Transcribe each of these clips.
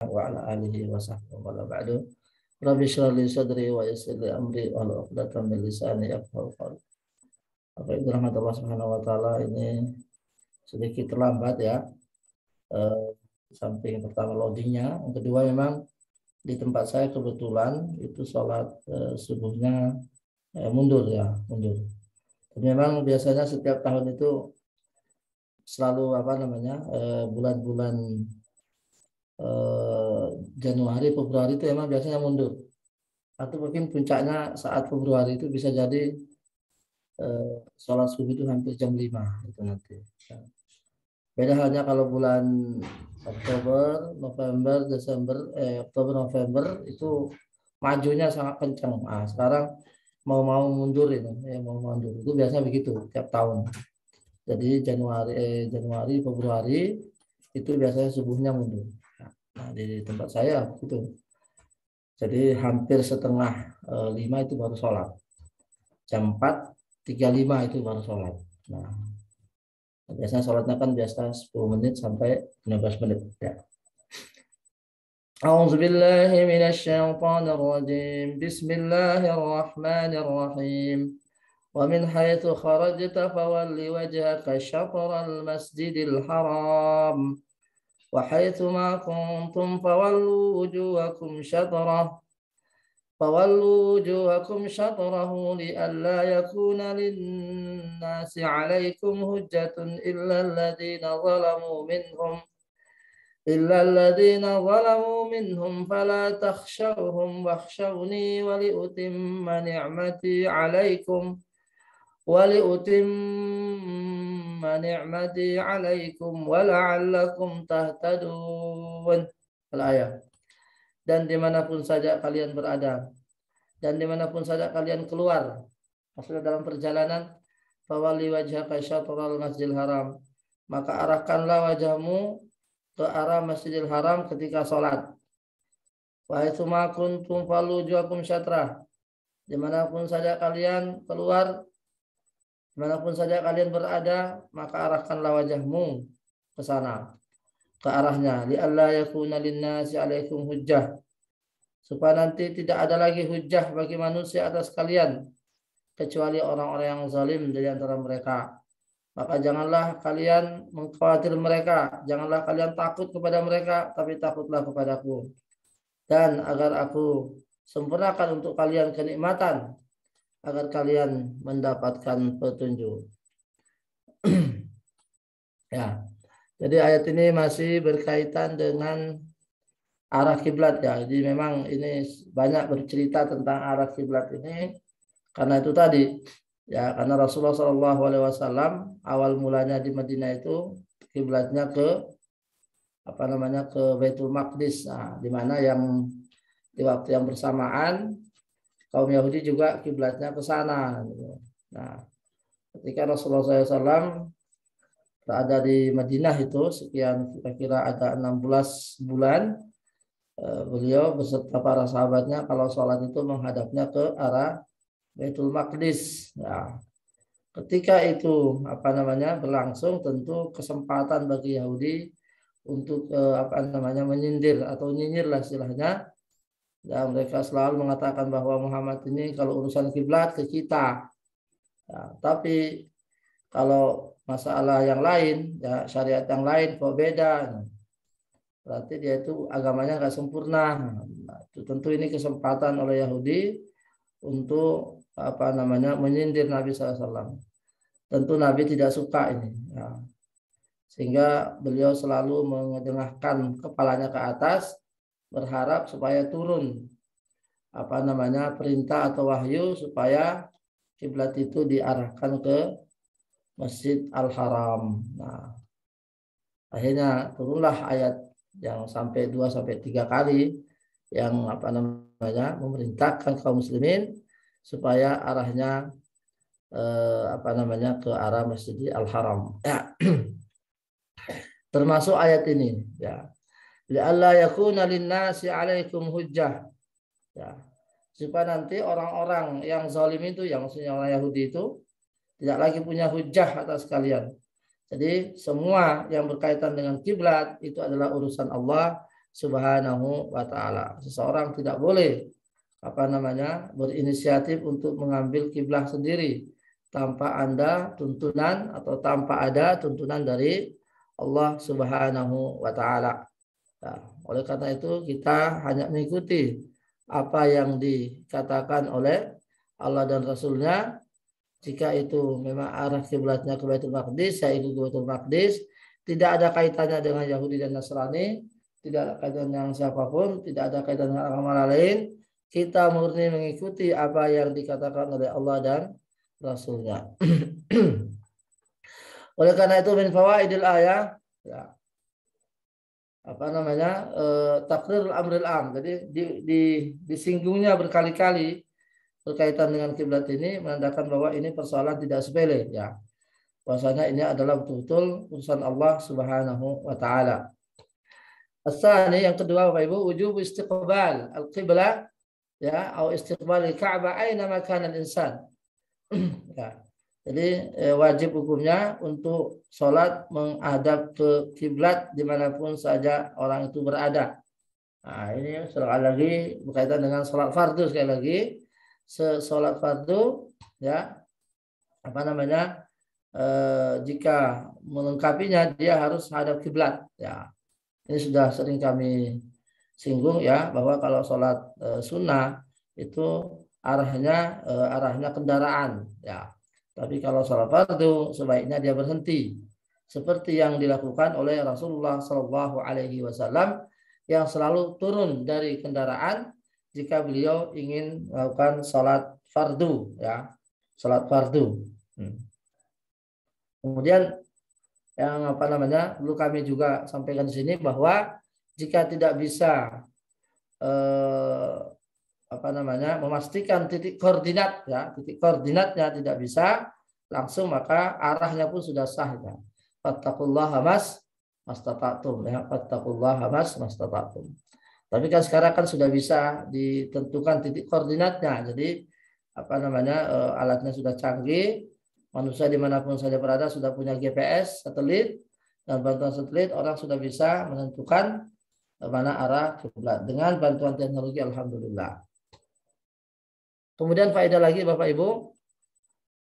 wa ala alihi wa sahbihi wa ba'du. Rabbi shrah li sadri wa yassir li amri wa hlul 'uqdatam min lisani yafqahu qawli. Apa itu rahmat Allah Subhanahu wa taala, ini sedikit terlambat ya. Samping pertama loadingnya, yang kedua memang di tempat saya kebetulan itu sholat subuhnya mundur. Dan memang biasanya setiap tahun itu selalu bulan-bulan Januari, Februari itu memang biasanya mundur. Atau mungkin puncaknya saat Februari itu bisa jadi sholat subuh itu hampir jam 5 itu nanti. Beda halnya kalau bulan Oktober, November, Desember, Oktober, November itu majunya sangat kencang. Nah, sekarang mau mundur ini, mau mundur itu biasanya begitu tiap tahun. Jadi Januari, Februari itu biasanya subuhnya mundur. Nah, di tempat saya itu. Jadi hampir setengah 5 itu baru sholat. Jam 4:35 itu baru sholat. Nah, biasanya sholatnya kan biasa 10 menit sampai 15 menit. Ya. A'udzubillahi minasyaitonirrajim. Bismillahirrahmanirrahim. Wa min haitsu kharajta fawalli wajhaka syatral masjidil haram. Wa haitsu ma kuntum fawallu wujuhakum syatrah. فولوا وجوهكم شطره لئلا يكون للناس عليكم حجة إلا الذين ظلموا منهم فلا تخشوهم واخشوني ولأتم نعمتي عليكم ولعلكم تهتدون. Al-ayat. Dan dimanapun saja kalian berada, dan dimanapun saja kalian keluar, maksudnya dalam perjalanan, fawalli wajhaka syatral masjidil haram, maka arahkanlah wajahmu ke arah Masjidil Haram ketika sholat. Wa haitsu ma kuntum fallu wujuhakum syatrah, dimanapun saja kalian keluar, dimanapun saja kalian berada, maka arahkanlah wajahmu ke sana, ke arahnya. Li alla yakuna linnasi 'alaikum hujjah, supaya nanti tidak ada lagi hujjah bagi manusia atas kalian kecuali orang-orang yang zalim dari antara mereka. Maka janganlah kalian mengkhawatir mereka, janganlah kalian takut kepada mereka, tapi takutlah kepadaku. Dan agar aku sempurnakan untuk kalian kenikmatan, agar kalian mendapatkan petunjuk. Ya. Jadi ayat ini masih berkaitan dengan arah kiblat ya. Jadi memang ini banyak bercerita tentang arah kiblat ini karena itu tadi ya, karena Rasulullah SAW awal mulanya di Madinah itu kiblatnya ke ke Baitul Maqdis. Nah, di mana yang di waktu yang bersamaan kaum Yahudi juga kiblatnya ke sana. Nah, ketika Rasulullah SAW berada di Madinah itu sekian kira-kira ada 16 bulan, beliau beserta para sahabatnya kalau sholat itu menghadapnya ke arah Baitul Maqdis. Ya. Ketika itu berlangsung, tentu kesempatan bagi Yahudi untuk menyindir atau nyinyir lah istilahnya. Dan mereka selalu mengatakan bahwa Muhammad ini kalau urusan kiblat ke kita. Ya, tapi kalau masalah yang lain, ya syariat yang lain kok beda. Berarti dia itu agamanya nggak sempurna. Nah, itu tentu ini kesempatan oleh Yahudi untuk menyindir Nabi SAW. Tentu Nabi tidak suka ini. Ya. Sehingga beliau selalu mengetengahkan kepalanya ke atas, berharap supaya turun perintah atau wahyu supaya kiblat itu diarahkan ke Masjid Al-Haram. Nah, akhirnya turunlah ayat yang sampai 2-3 kali yang memerintahkan kaum muslimin supaya arahnya ke arah Masjid Al-Haram. Ya. Termasuk ayat ini ya. La'alla yakuna linnasi 'alaikum hujjah. Ya. Supaya nanti orang-orang yang zalim itu, yang maksudnya orang Yahudi itu tidak lagi punya hujjah atas kalian. Jadi semua yang berkaitan dengan kiblat itu adalah urusan Allah, Subhanahu wa taala. Seseorang tidak boleh berinisiatif untuk mengambil kiblat sendiri tanpa ada tuntunan dari Allah Subhanahu wa taala. Nah, oleh karena itu kita hanya mengikuti apa yang dikatakan oleh Allah dan Rasulnya. Jika itu memang arah kiblatnya ke Baitul Maqdis, saya ikut ke Baitul Maqdis. Tidak ada kaitannya dengan Yahudi dan Nasrani, tidak ada kaitan dengan siapapun, tidak ada kaitan dengan agama lain. Kita murni mengikuti apa yang dikatakan oleh Allah dan Rasulnya. Oleh karena itu min fawaidil ayah, ya, takrir amril am. Jadi disinggungnya berkali-kali berkaitan dengan kiblat ini menandakan bahwa ini persoalan tidak sepele, ya. Bahwasanya ini adalah betul-betul urusan Allah Subhanahu wa taala. Asani, yang kedua Bapak Ibu, wujub istiqbal al-qiblah, ya, atau istiqbal al-Ka'bah aina makan al-insan. Ya. Jadi wajib hukumnya untuk sholat menghadap ke kiblat dimanapun saja orang itu berada. Nah, ini sekali lagi berkaitan dengan sholat fardu. Sekali lagi, sholat fardu, ya, jika melengkapinya dia harus hadap kiblat. Ya, ini sudah sering kami singgung, ya, bahwa kalau sholat sunnah itu arahnya kendaraan, ya. Tapi kalau sholat fardu sebaiknya dia berhenti, seperti yang dilakukan oleh Rasulullah Shallallahu Alaihi Wasallam yang selalu turun dari kendaraan jika beliau ingin melakukan sholat fardu, ya, sholat fardu. Kemudian yang perlu kami juga sampaikan di sini bahwa jika tidak bisa memastikan titik koordinat, ya, titik koordinatnya tidak bisa langsung, maka arahnya pun sudah sah, ya. Fattaqullaha mastata'tum, ya, fattaqullaha mastata'tum. Tapi kan sekarang kan sudah bisa ditentukan titik koordinatnya. Jadi alatnya sudah canggih, manusia dimanapun saja berada sudah punya GPS satelit, dan bantuan satelit orang sudah bisa menentukan mana arah kiblat dengan bantuan teknologi, alhamdulillah. Kemudian faedah lagi Bapak Ibu,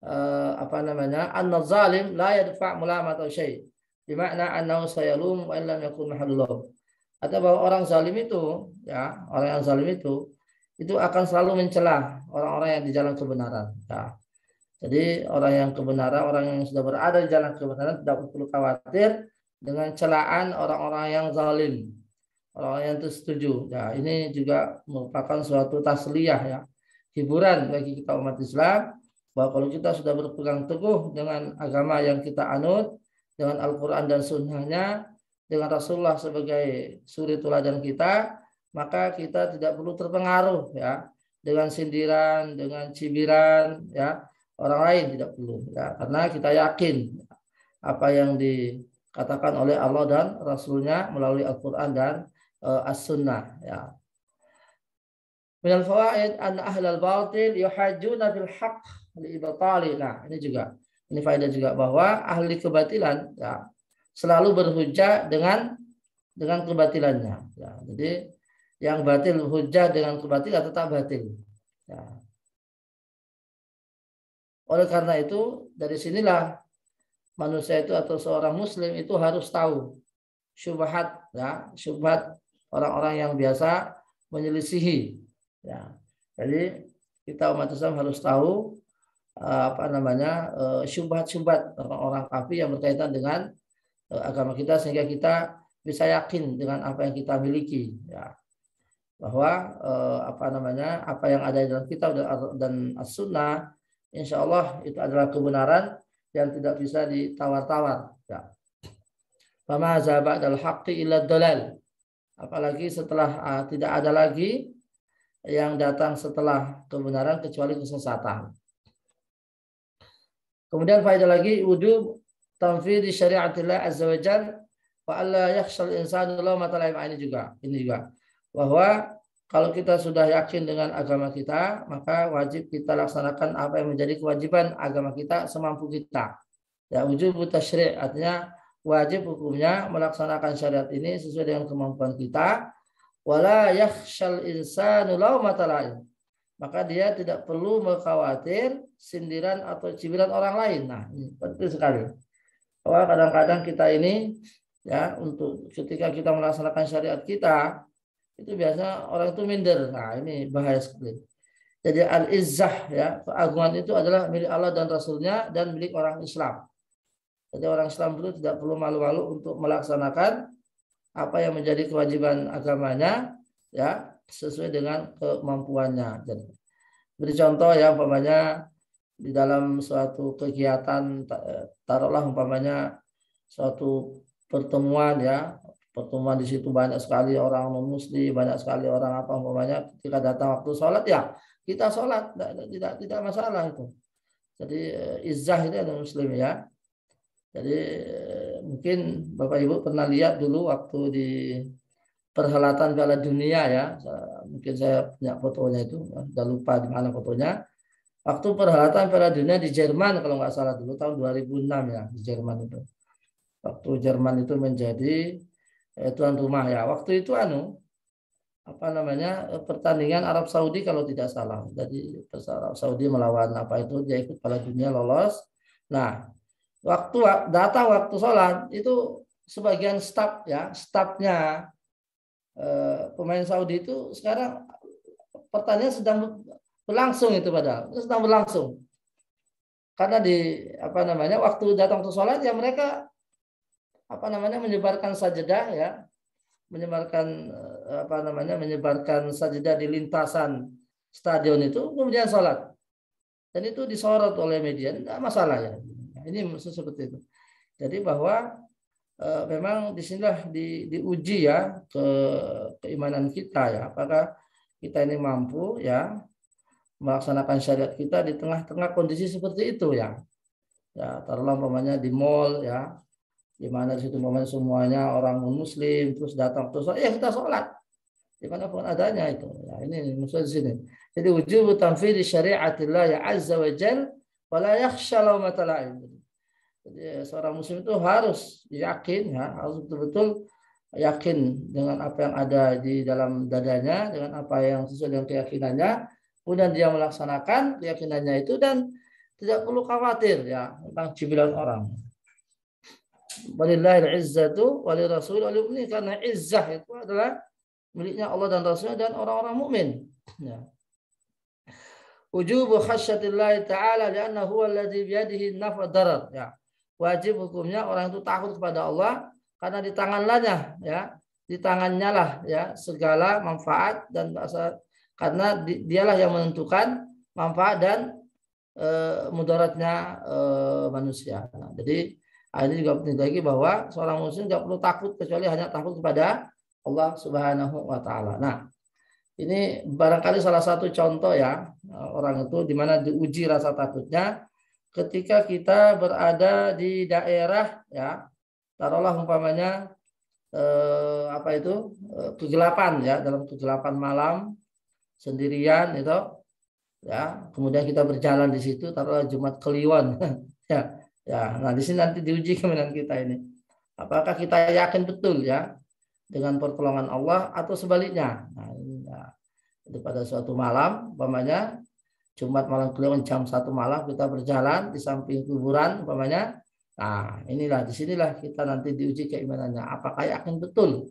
anna zalim la yadfa' mulamat syai', bermakna annahu sayalum wa illam yakun mahallullah. Atau bahwa orang zalim itu, ya, orang yang zalim itu akan selalu mencela orang-orang yang di jalan kebenaran. Ya. Jadi orang yang sudah berada di jalan kebenaran tidak perlu khawatir dengan celaan orang-orang yang zalim, orang yang itu setuju. Ya, ini juga merupakan suatu tasliyah, ya, hiburan bagi kita umat Islam, bahwa kalau kita sudah berpegang teguh dengan agama yang kita anut, dengan Al-Quran dan Sunnahnya, dengan Rasulullah sebagai suri teladan kita, maka kita tidak perlu terpengaruh, ya, dengan sindiran, dengan cibiran, ya, orang lain, tidak perlu, ya, karena kita yakin apa yang dikatakan oleh Allah dan Rasulnya melalui Al-Quran dan As-Sunnah, ya. Minal fawaid an ahlal batil yuhajjuna bil haqq li ibatali. Nah, ini faedah juga bahwa ahli kebatilan, ya, selalu berhujjah dengan kebatilannya. Ya, jadi yang batil hujjah dengan kebatilan tetap batil. Ya. Oleh karena itu, dari sinilah manusia itu atau seorang muslim itu harus tahu syubhat, ya, syubhat orang-orang yang biasa menyelisihi. Ya. Jadi kita umat Islam harus tahu syubhat-syubhat orang-orang kafir yang berkaitan dengan agama kita, sehingga kita bisa yakin dengan apa yang kita miliki, ya, bahwa apa yang ada dalam kitab dan As-Sunnah, insya Allah itu adalah kebenaran yang tidak bisa ditawar-tawar, ya. Fama zaba dal haqqi illa dalal. Apalagi setelah tidak ada lagi yang datang setelah kebenaran kecuali kesesatan. Kemudian faedah lagi, wujub tanfidhi syariatillah azza wa jalla wa alla yakhshal insanu lawmata laim. Ini juga bahwa kalau kita sudah yakin dengan agama kita, maka wajib kita laksanakan apa yang menjadi kewajiban agama kita semampu kita. Ya, wujub tasyri' artinya wajib hukumnya melaksanakan syariat ini sesuai dengan kemampuan kita, wala yakhshal insanu laumata laim. Maka dia tidak perlu khawatir sindiran atau cibiran orang lain. Nah, ini penting sekali. Bahwa kadang-kadang kita ini ya untuk ketika kita melaksanakan syariat kita itu biasanya orang itu minder. Nah, ini bahaya sekali. Jadi al-izzah ya, keagungan itu adalah milik Allah dan Rasulnya dan milik orang Islam. Jadi orang Islam itu tidak perlu malu-malu untuk melaksanakan apa yang menjadi kewajiban agamanya ya sesuai dengan kemampuannya. Jadi, beri contoh ya umpamanya di dalam suatu kegiatan taruhlah umpamanya suatu pertemuan ya, pertemuan di situ banyak sekali orang non muslim, banyak sekali orang apa umpamanya ketika datang waktu sholat ya kita sholat tidak masalah itu. Jadi izzah itu ada muslim ya. Jadi mungkin Bapak Ibu pernah lihat dulu waktu di perhelatan Piala Dunia ya, mungkin saya punya fotonya itu, sudah lupa di mana fotonya. Waktu perhelatan Piala Dunia di Jerman kalau nggak salah dulu tahun 2006 ya di Jerman itu. Waktu Jerman itu menjadi tuan rumah ya. Waktu itu pertandingan Arab Saudi kalau tidak salah. Jadi Arab Saudi melawan apa itu dia ikut Piala Dunia lolos. Nah, waktu sholat itu sebagian stafnya pemain Saudi itu sekarang pertandingan sedang berlangsung itu padahal sedang berlangsung karena waktu datang ke sholat ya mereka menyebarkan sajadah ya menyebarkan sajadah di lintasan stadion itu kemudian sholat dan itu disorot oleh media tidak masalah ya ini seperti itu jadi bahwa memang disinilah diuji ya keimanan kita ya apakah kita ini mampu ya melaksanakan syariat kita di tengah-tengah kondisi seperti itu ya taruhlah umpamanya di mall ya di mana di situ umpamanya semuanya orang muslim terus datang terus ya kita sholat dimanapun adanya itu ya ini maksud di sini jadi wujub tanfidhi syariatillah ya azza wa jalla wala yakhsha laumata laim. Jadi seorang muslim itu harus yakin ya harus betul-betul yakin dengan apa yang ada di dalam dadanya dengan apa yang sesuai dengan keyakinannya kemudian dia melaksanakan keyakinannya itu dan tidak perlu khawatir ya tentang cibiran orang. Walillahil izzatu walirrasul walilmu'minin karena izzah itu adalah miliknya Allah dan Rasulnya dan orang-orang mukmin. Ya. Wujubu khasyatillahi ta'ala li'anna huwa alladhi biyadihi an-naf' darar. Ya. Wajib hukumnya orang itu takut kepada Allah karena di tangannya ya, di tangannya lah ya segala manfaat dan karena dialah yang menentukan manfaat dan mudaratnya manusia. Nah, jadi ini juga penting lagi bahwa seorang muslim tidak perlu takut kecuali hanya takut kepada Allah Subhanahu wa taala. Nah, ini barangkali salah satu contoh ya orang itu di mana diuji rasa takutnya ketika kita berada di daerah ya taruhlah umpamanya kegelapan ya dalam kegelapan malam sendirian itu ya kemudian kita berjalan di situ taruhlah Jumat Kliwon ya nah di sini nanti diuji keimanan kita ini apakah kita yakin betul ya dengan pertolongan Allah atau sebaliknya. Nah, ini ya. Jadi pada suatu malam umpamanya Jumat malam Kliwon jam 1 malam kita berjalan di samping kuburan umpamanya. Nah, disinilah kita nanti diuji keimanannya. Apakah yakin betul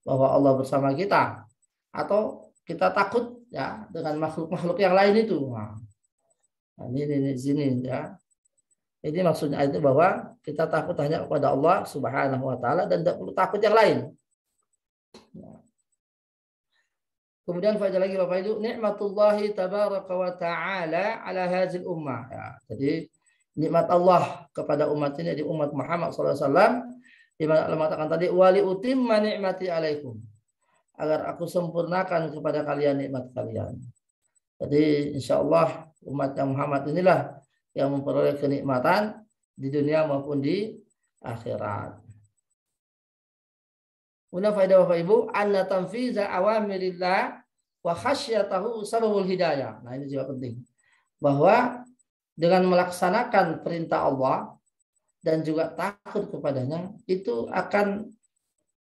bahwa Allah bersama kita atau kita takut ya dengan makhluk-makhluk yang lain itu. Nah, ini sini ya. Ini maksudnya itu bahwa kita takut hanya kepada Allah Subhanahu wa taala dan tidak perlu takut yang lain. Kemudian faedah lagi Bapak Ibu, nikmatullahi tabaraka wa ta'ala ala hazil ummah. Ya, jadi nikmat Allah kepada umat ini di umat Muhammad SAW di mana Allah mengatakan tadi wali utimma nikmati alaikum agar aku sempurnakan kepada kalian nikmat kalian. Jadi insyaallah umat yang Muhammad inilah yang memperoleh kenikmatan di dunia maupun di akhirat. Una faedah Bapak Ibu, anna tanfiza awamirillah wa khasyatahu sababul hidayah. Nah, ini juga penting. Bahwa dengan melaksanakan perintah Allah dan juga takut kepadanya itu akan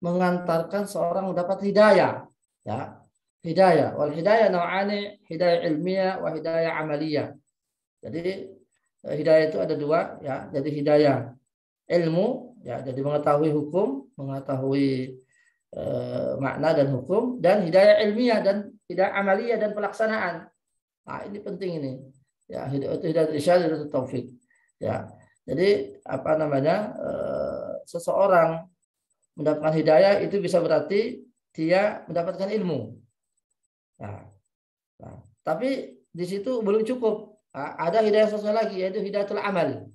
mengantarkan seorang mendapat hidayah. Ya, hidayah. Wal hidayah nau'ani, hidayah ilmiah wa hidayah amaliyah. Jadi hidayah itu ada dua, ya. Jadi hidayah ilmu, ya, jadi mengetahui hukum, mengetahui makna dan hukum, dan hidayah ilmiah dan hidayah amaliyah dan pelaksanaan. Nah, ini penting ini. Ya, hidayah irsyad, hidayah taufik. Ya. Jadi apa namanya? Seseorang mendapatkan hidayah itu bisa berarti dia mendapatkan ilmu. Nah, tapi di situ belum cukup. Nah, ada hidayah sosial lagi, yaitu hidayatul amal.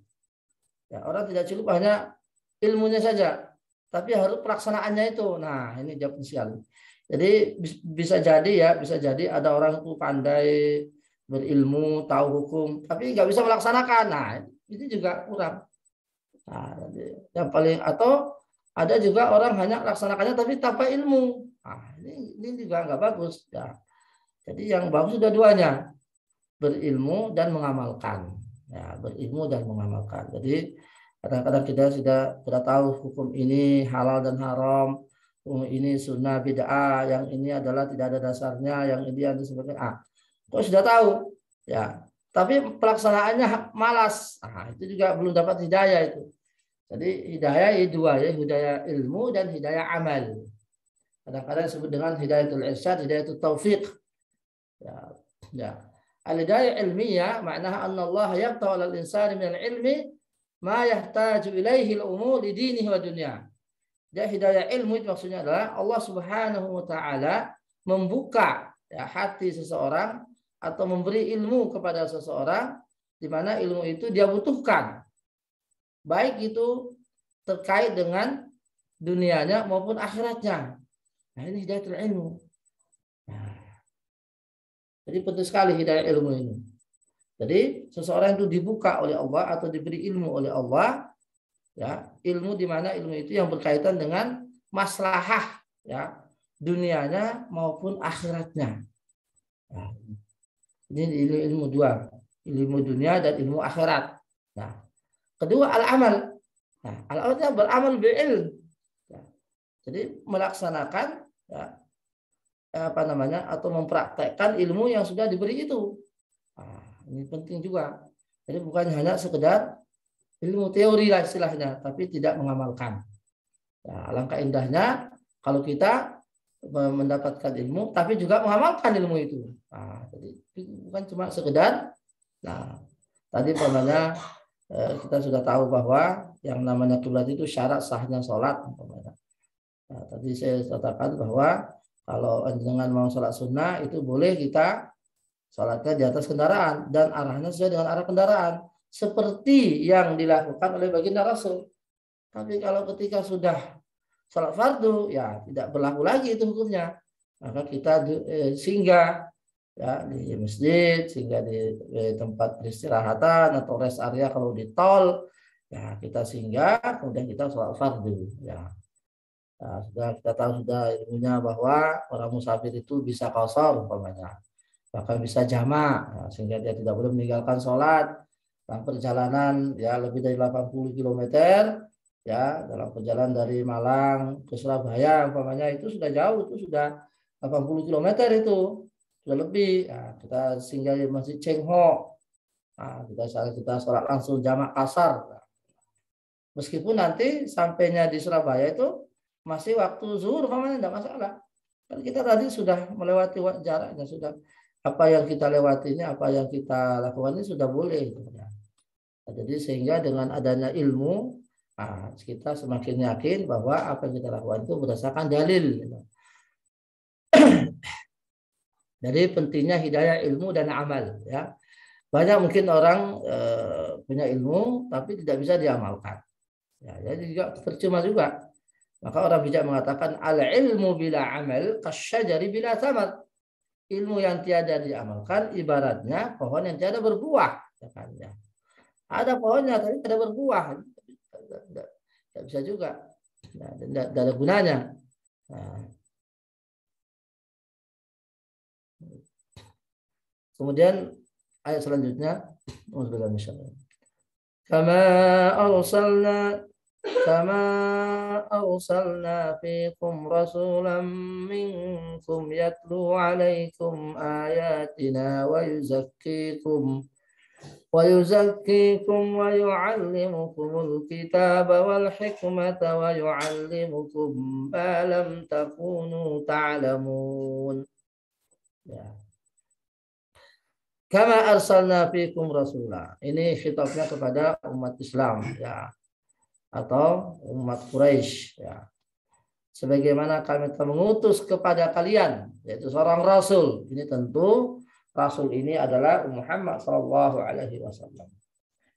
Ya, orang tidak cukup hanya ilmunya saja, tapi harus pelaksanaannya itu. Nah, ini jawab sekali. Jadi bisa jadi ya, bisa jadi ada orang itu pandai berilmu, tahu hukum, tapi nggak bisa melaksanakan. Nah, itu juga kurang. Nah, yang paling atau ada juga orang hanya laksanakannya tapi tanpa ilmu. Nah, ini juga nggak bagus. Ya. Jadi yang bagus sudah duanya, berilmu dan mengamalkan. Ya, berilmu dan mengamalkan. Jadi kadang-kadang kita sudah tahu hukum ini halal dan haram, hukum ini sunnah bid'ah, yang ini adalah tidak ada dasarnya, yang ini ada sebagai kok sudah tahu, ya. Tapi pelaksanaannya malas. Nah, itu juga belum dapat hidayah itu. Jadi hidayah itu dua, ya, hidayah ilmu dan hidayah amal. Kadang-kadang disebut dengan hidayatul irsyad, hidayatul taufik. Ya, ya. Al-hidayah ilmiah maknanya anna Allah yaqta'u 'alal insani min al-ilmi ma yahtaju ilaihi al-umur li dinihi wa dunya. Jadi hidayah ilmu itu maksudnya adalah Allah Subhanahu wa taala membuka, ya, hati seseorang atau memberi ilmu kepada seseorang di mana ilmu itu dia butuhkan. Baik itu terkait dengan dunianya maupun akhiratnya. Nah, ini hidayatul ilmu. Nah, jadi penting sekali hidayah ilmu ini. Jadi seseorang itu dibuka oleh Allah atau diberi ilmu oleh Allah, ya, ilmu di mana ilmu itu yang berkaitan dengan maslahah, ya, dunianya maupun akhiratnya. Nah, ini ilmu dua, ilmu dunia dan ilmu akhirat. Nah, kedua al-amal. Nah, al-amalnya beramal bil. Ya. Jadi melaksanakan, ya, apa namanya, atau mempraktekkan ilmu yang sudah diberi itu. Nah, ini penting juga. Jadi bukan hanya sekedar ilmu teori lah istilahnya, tapi tidak mengamalkan. Nah, alangkah indahnya kalau kita mendapatkan ilmu, tapi juga mengamalkan ilmu itu. Nah, jadi bukan cuma sekedar. Nah, tadi namanya kita sudah tahu bahwa yang namanya kiblat itu syarat sahnya sholat. Nah, tadi saya katakan bahwa kalau dengan mau sholat sunnah itu boleh kita sholatnya di atas kendaraan dan arahnya sesuai dengan arah kendaraan seperti yang dilakukan oleh baginda Rasul. Tapi kalau ketika sudah sholat fardu, ya tidak berlaku lagi itu hukumnya. Maka kita singgah, ya, di masjid, singgah di tempat peristirahatan atau rest area kalau di tol, ya kita singgah, kemudian kita sholat fardu. Ya. Nah, sudah kita tahu sudah ilmunya bahwa orang musafir itu bisa qashar umpamanya, bahkan bisa jamak, ya, sehingga dia tidak boleh meninggalkan sholat dalam perjalanan, ya, lebih dari 80 km, ya, dalam perjalanan dari Malang ke Surabaya umpamanya itu sudah jauh, itu sudah 80 km itu sudah lebih. Ya, kita singgah di Masjid Cheng Ho. Nah, kita sholat langsung jamak kasar. Meskipun nanti sampainya di Surabaya itu masih waktu zuhur, tidak masalah. Kan kita tadi sudah melewati jaraknya, sudah apa yang kita lewati ini, apa yang kita lakukan ini sudah boleh. Nah, jadi sehingga dengan adanya ilmu, kita semakin yakin bahwa apa yang kita lakukan itu berdasarkan dalil. Jadi pentingnya hidayah ilmu dan amal. Ya, banyak mungkin orang punya ilmu tapi tidak bisa diamalkan. Ya, jadi juga percuma juga. Maka orang bijak mengatakan al-ilmu bila amal kasyajari bila thamar. Ilmu yang tiada diamalkan ibaratnya pohon yang tiada berbuah. Ya. Ada pohonnya tapi tidak berbuah. Tidak bisa juga. Tidak ada gunanya. Nah. Kemudian ayat selanjutnya. Kama arsalna kama arsalna fiikum rasulan minkum yatlu 'alaikum ayatina ويزكيكم ويعلمكم الكتاب والحكمة ويعلمكم ما لم تكونوا تعلمون. Ya. Kama arsalna fiikum rasula. Ini khitabnya kepada umat Islam ya, atau umat Quraisy ya. Sebagaimana kami telah mengutus kepada kalian, yaitu seorang rasul. Ini tentu rasul ini adalah Muhammad sallallahu alaihi wasallam.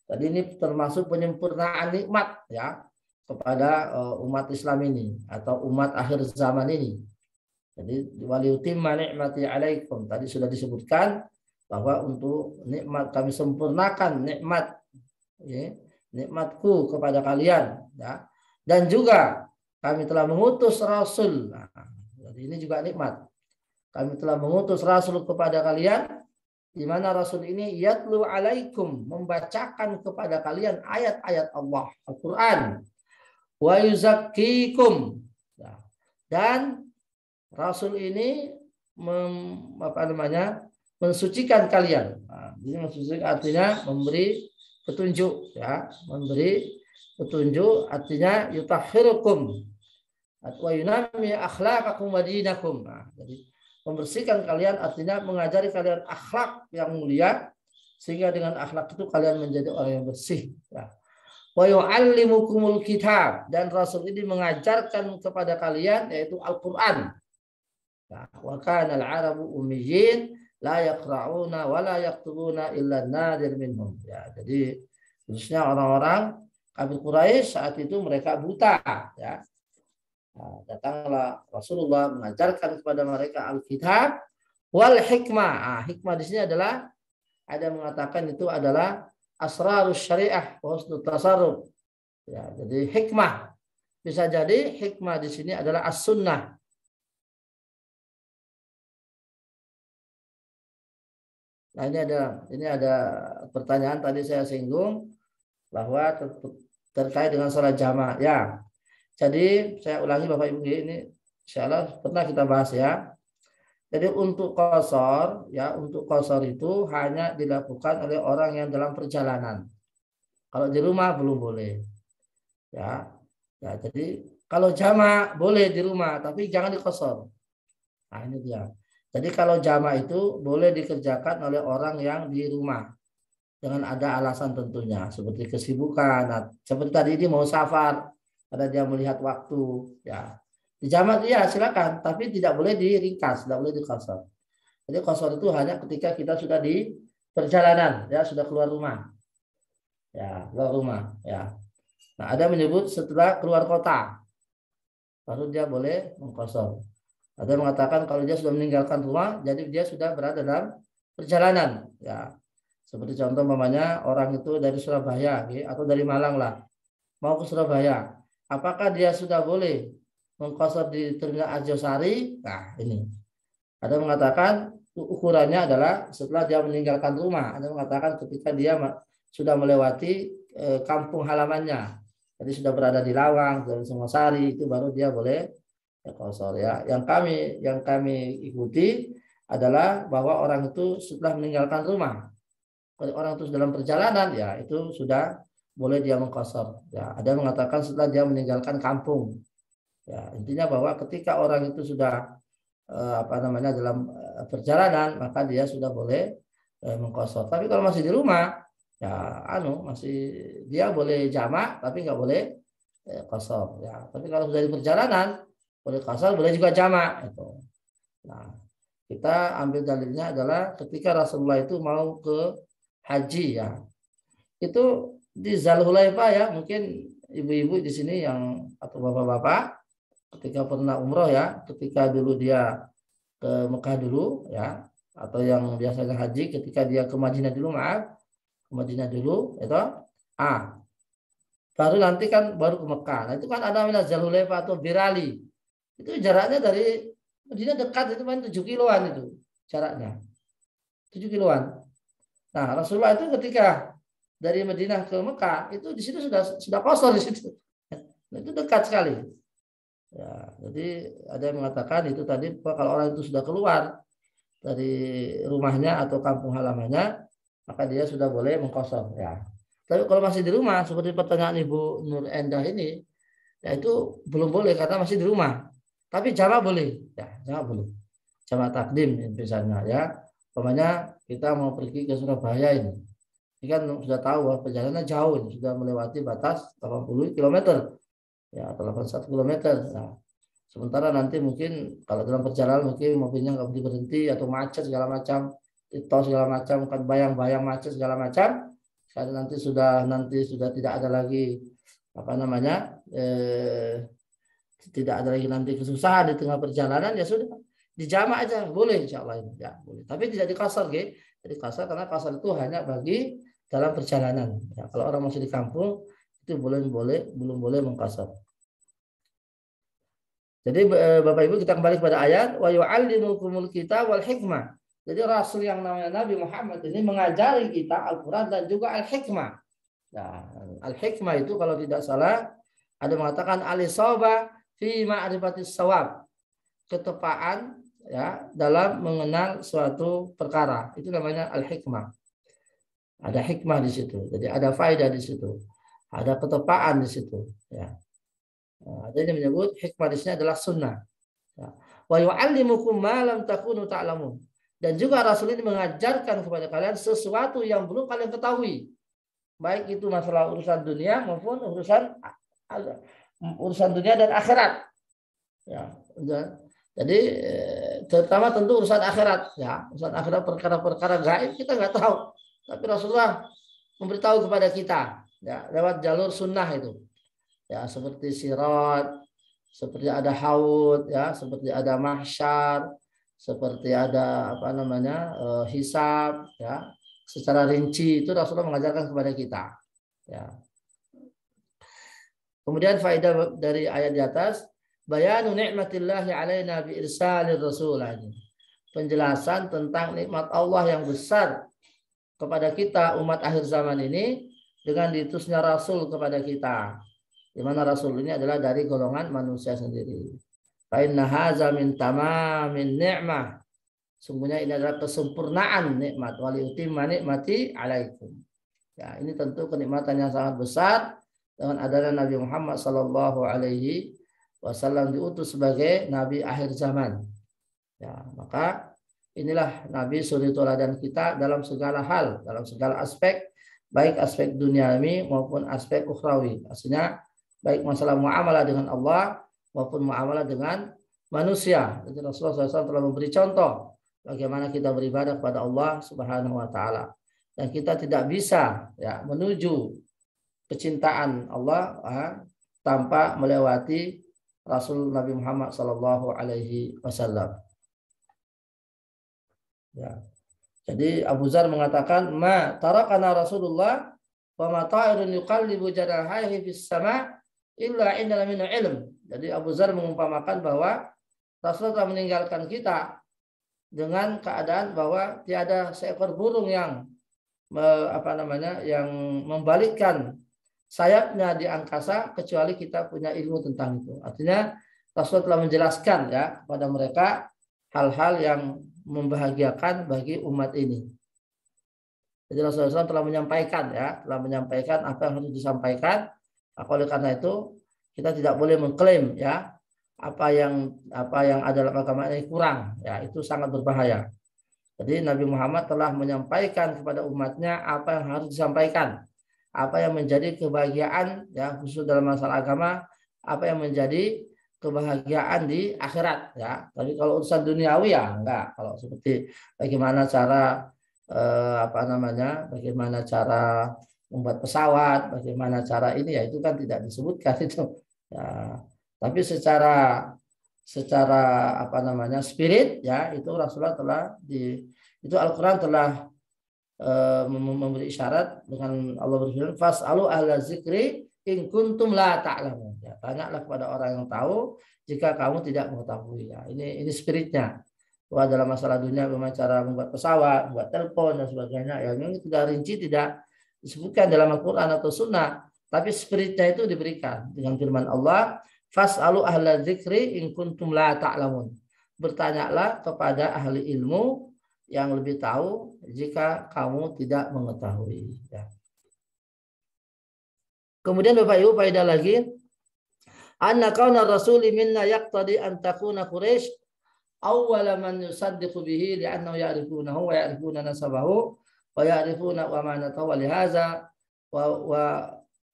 Jadi ini termasuk penyempurnaan nikmat ya kepada umat Islam ini atau umat akhir zaman ini. Jadi waliutimma ni'mati alaikum, tadi sudah disebutkan bahwa untuk nikmat kami sempurnakan nikmat ya, nikmatku kepada kalian ya. Dan juga kami telah mengutus rasul. Nah, jadi ini juga nikmat. Kami telah mengutus rasul kepada kalian, di mana rasul ini yatlu alaikum, membacakan kepada kalian ayat-ayat Allah Al-Qur'an, wa yuzakkikum. Ya. Dan rasul ini mensucikan kalian. Nah, ini mensucikan artinya memberi petunjuk ya, memberi petunjuk artinya yutahhirukum wa yunammi akhlaqakum wa dinakum. Nah, jadi membersihkan kalian artinya mengajari kalian akhlak yang mulia sehingga dengan akhlak itu kalian menjadi orang yang bersih ya. Wa yu'allimukumul kitab, dan rasul ini mengajarkan kepada kalian yaitu Al-Qur'an. Ya, wa kana al-arabu ummiyin la yaqra'una wa la yaktubuna illa nadir minhum. Ya, jadi khususnya orang-orang kafir Quraisy saat itu mereka buta ya. Nah, datanglah Rasulullah mengajarkan kepada mereka Alkitab wal hikmah. Nah, hikmah di sini adalah ada mengatakan itu adalah asrarus syariah wa husnul tasarruf. Ya, jadi hikmah bisa jadi hikmah di sini adalah as-sunnah. Nah, ini ada pertanyaan tadi saya singgung bahwa terkait dengan sholat jamaah. Ya, jadi saya ulangi Bapak Ibu, ini insyaallah pernah kita bahas ya. Jadi untuk qashar ya, untuk qashar itu hanya dilakukan oleh orang yang dalam perjalanan. Kalau di rumah belum boleh. Ya. Ya, jadi kalau jamaah boleh di rumah tapi jangan di qashar. Nah, ini dia. Jadi kalau jamaah itu boleh dikerjakan oleh orang yang di rumah dengan ada alasan tentunya seperti kesibukan. Nah, seperti tadi ini mau safar, ada dia melihat waktu, ya di jamaah ya silakan, tapi tidak boleh diringkas, tidak boleh diqashar. Jadi qashar itu hanya ketika kita sudah di perjalanan, ya sudah keluar rumah, ya keluar rumah, ya. Nah ada menyebut setelah keluar kota, baru dia boleh mengqashar. Ada mengatakan kalau dia sudah meninggalkan rumah, jadi dia sudah berada dalam perjalanan. Ya, seperti contoh mamanya orang itu dari Surabaya atau dari Malang lah, mau ke Surabaya. Apakah dia sudah boleh mengqashar di Terminal Arjosari? Nah ini ada mengatakan ukurannya adalah setelah dia meninggalkan rumah. Ada mengatakan ketika dia sudah melewati kampung halamannya, jadi sudah berada di Lawang, di Singosari, itu baru dia boleh qashar ya. Yang kami ikuti adalah bahwa orang itu setelah meninggalkan rumah, orang itu dalam perjalanan ya itu sudah boleh dia mengqashar ya. Ada yang mengatakan setelah dia meninggalkan kampung ya. Intinya bahwa ketika orang itu sudah dalam perjalanan maka dia sudah boleh mengqashar. Tapi kalau masih di rumah ya masih dia boleh jamak tapi nggak boleh qashar ya. Tapi kalau sudah di perjalanan boleh qashar, boleh juga jamak itu. Nah, kita ambil dalilnya adalah ketika Rasulullah itu mau ke haji ya. Itu di Zulhulaifah ya, mungkin ibu-ibu di sini yang atau bapak-bapak ketika pernah umroh ya, ketika dulu dia ke Mekah dulu ya, atau yang biasanya haji ketika dia ke Madinah dulu, ke Madinah dulu itu baru nanti kan baru ke Mekah. Nah, itu kan ada namanya Zulhulaifah atau Birali. Itu jaraknya dari Madinah dekat, itu kan 7 kiloan itu jaraknya. 7 kiloan. Nah, Rasulullah itu ketika dari Madinah ke Mekah itu di situ sudah qashar di situ. Nah, itu dekat sekali. Ya, jadi ada yang mengatakan itu tadi kalau orang itu sudah keluar dari rumahnya atau kampung halamannya, maka dia sudah boleh mengkosor. Ya. Tapi kalau masih di rumah, seperti pertanyaan Ibu Nur Endah ini, ya itu belum boleh karena masih di rumah. Tapi jamaah boleh, ya jamaah boleh. Jamaah takdim misalnya, ya. Umpamanya kita mau pergi ke Surabaya ini kan sudah tahu bahwa perjalanan jauh ini, sudah melewati batas 80 km. Ya, atau 81 km. Nah, sementara nanti mungkin kalau dalam perjalanan mungkin mobilnya nggak berhenti atau macet segala macam, itu segala macam, kan bayang-bayang macet segala macam. Karena nanti sudah tidak ada lagi apa namanya tidak ada lagi nanti kesusahan di tengah perjalanan, ya sudah dijamak aja boleh insya Allah ini ya boleh. Tapi tidak dikasar, jadi kasar karena kasar itu hanya bagi dalam perjalanan. Ya, kalau orang masih di kampung itu belum boleh mengkasar. Jadi Bapak Ibu kita kembali kepada ayat wa yu'allimukumul kitab wal hikmah. Jadi Rasul yang namanya Nabi Muhammad ini mengajari kita Al-Quran dan juga Al-Hikmah. Nah, Al-Hikmah itu kalau tidak salah ada mengatakan al-isabah fi ma'rifatis shawab. Ketepaan ya dalam mengenal suatu perkara. Itu namanya Al-Hikmah. Ada hikmah di situ. Jadi ada faedah di situ. Ada ketepaan di situ, ya. Nah, ada yang menyebut hikmah di sini adalah sunnah. Wa yu'allimukum ma lam takunu ta'lamun. Dan juga Rasul ini mengajarkan kepada kalian sesuatu yang belum kalian ketahui. Baik itu masalah urusan dunia maupun urusan dunia dan akhirat. Ya, jadi terutama tentu urusan akhirat. Ya, urusan akhirat perkara-perkara gaib kita nggak tahu. Tapi Rasulullah memberitahu kepada kita ya, lewat jalur sunnah itu. Ya, seperti sirat, seperti ada haud, ya, seperti ada mahsyar, seperti ada apa namanya hisab, ya, secara rinci itu Rasulullah mengajarkan kepada kita. Ya. Kemudian faedah dari ayat di atas, bayanu ni'matillahi alaina bi irsalir rasul. Penjelasan tentang nikmat Allah yang besar kepada kita umat akhir zaman ini dengan diutusnya Rasul kepada kita. Di mana Rasul ini adalah dari golongan manusia sendiri. Fa inna haza min tamamin ni'mah. Sungguhnya ini adalah kesempurnaan nikmat. Wa liutimma nikmati alaikum. Ya, ini tentu kenikmatan yang sangat besar dengan adanya Nabi Muhammad sallallahu alaihi wasallam diutus sebagai nabi akhir zaman. Ya, maka inilah Nabi suri teladan kita dalam segala hal, dalam segala aspek, baik aspek duniawi maupun aspek ukhrawi. Artinya baik masalah muamalah dengan Allah maupun muamalah dengan manusia. Jadi Rasulullah SAW telah memberi contoh bagaimana kita beribadah kepada Allah Subhanahu wa taala. Dan kita tidak bisa ya menuju kecintaan Allah tanpa melewati Rasul Nabi Muhammad sallallahu alaihi wasallam. Ya. Jadi Abu Dzar mengatakan ma tarakana Rasulullah wa ma ta'irun yuqallibu janahihi fis sama' illa indana min ilm. Jadi Abu Dzar mengumpamakan bahwa Rasulullah telah meninggalkan kita dengan keadaan bahwa tiada seekor burung yang yang membalikkan sayapnya di angkasa kecuali kita punya ilmu tentang itu. Artinya Rasulullah telah menjelaskan ya kepada mereka hal-hal yang membahagiakan bagi umat ini. Jadi Rasulullah SAW telah menyampaikan apa yang harus disampaikan. Oleh karena itu kita tidak boleh mengklaim ya apa yang ada dalam agama ini kurang, ya itu sangat berbahaya. Jadi Nabi Muhammad telah menyampaikan kepada umatnya apa yang harus disampaikan, apa yang menjadi kebahagiaan ya khusus dalam masalah agama, apa yang menjadi kebahagiaan di akhirat ya. Tapi kalau urusan duniawi ya enggak. Kalau seperti bagaimana cara bagaimana cara membuat pesawat, bagaimana cara ini ya itu kan tidak disebutkan itu. Ya, tapi secara spirit ya itu Rasulullah itu Al-Qur'an telah memberi isyarat dengan Allah berfirman fas'alu ahla zikri in kuntum la ta'lamun. Ya, tanyalah kepada orang yang tahu jika kamu tidak mengetahui. Ya, ini spiritnya. Bahwa dalam masalah dunia bagaimana cara membuat pesawat, membuat telepon dan sebagainya, ya ini tidak rinci, tidak disebutkan dalam Al-Quran atau Sunnah. tapi spiritnya itu diberikan dengan firman Allah, fas'alu ahla dzikri in kuntum la ta'lamun. Bertanyalah kepada ahli ilmu yang lebih tahu jika kamu tidak mengetahui. Ya. Kemudian Bapak Ibu faedah lagi, anna kauna rasuli minna yaqtadi an takuna Quraisy awwala man yusaddiqu bihi li'annahu ya'rifunahu wa ya'rifuna nasabahu wa ya'rifuna amanatahu wa lihaza wa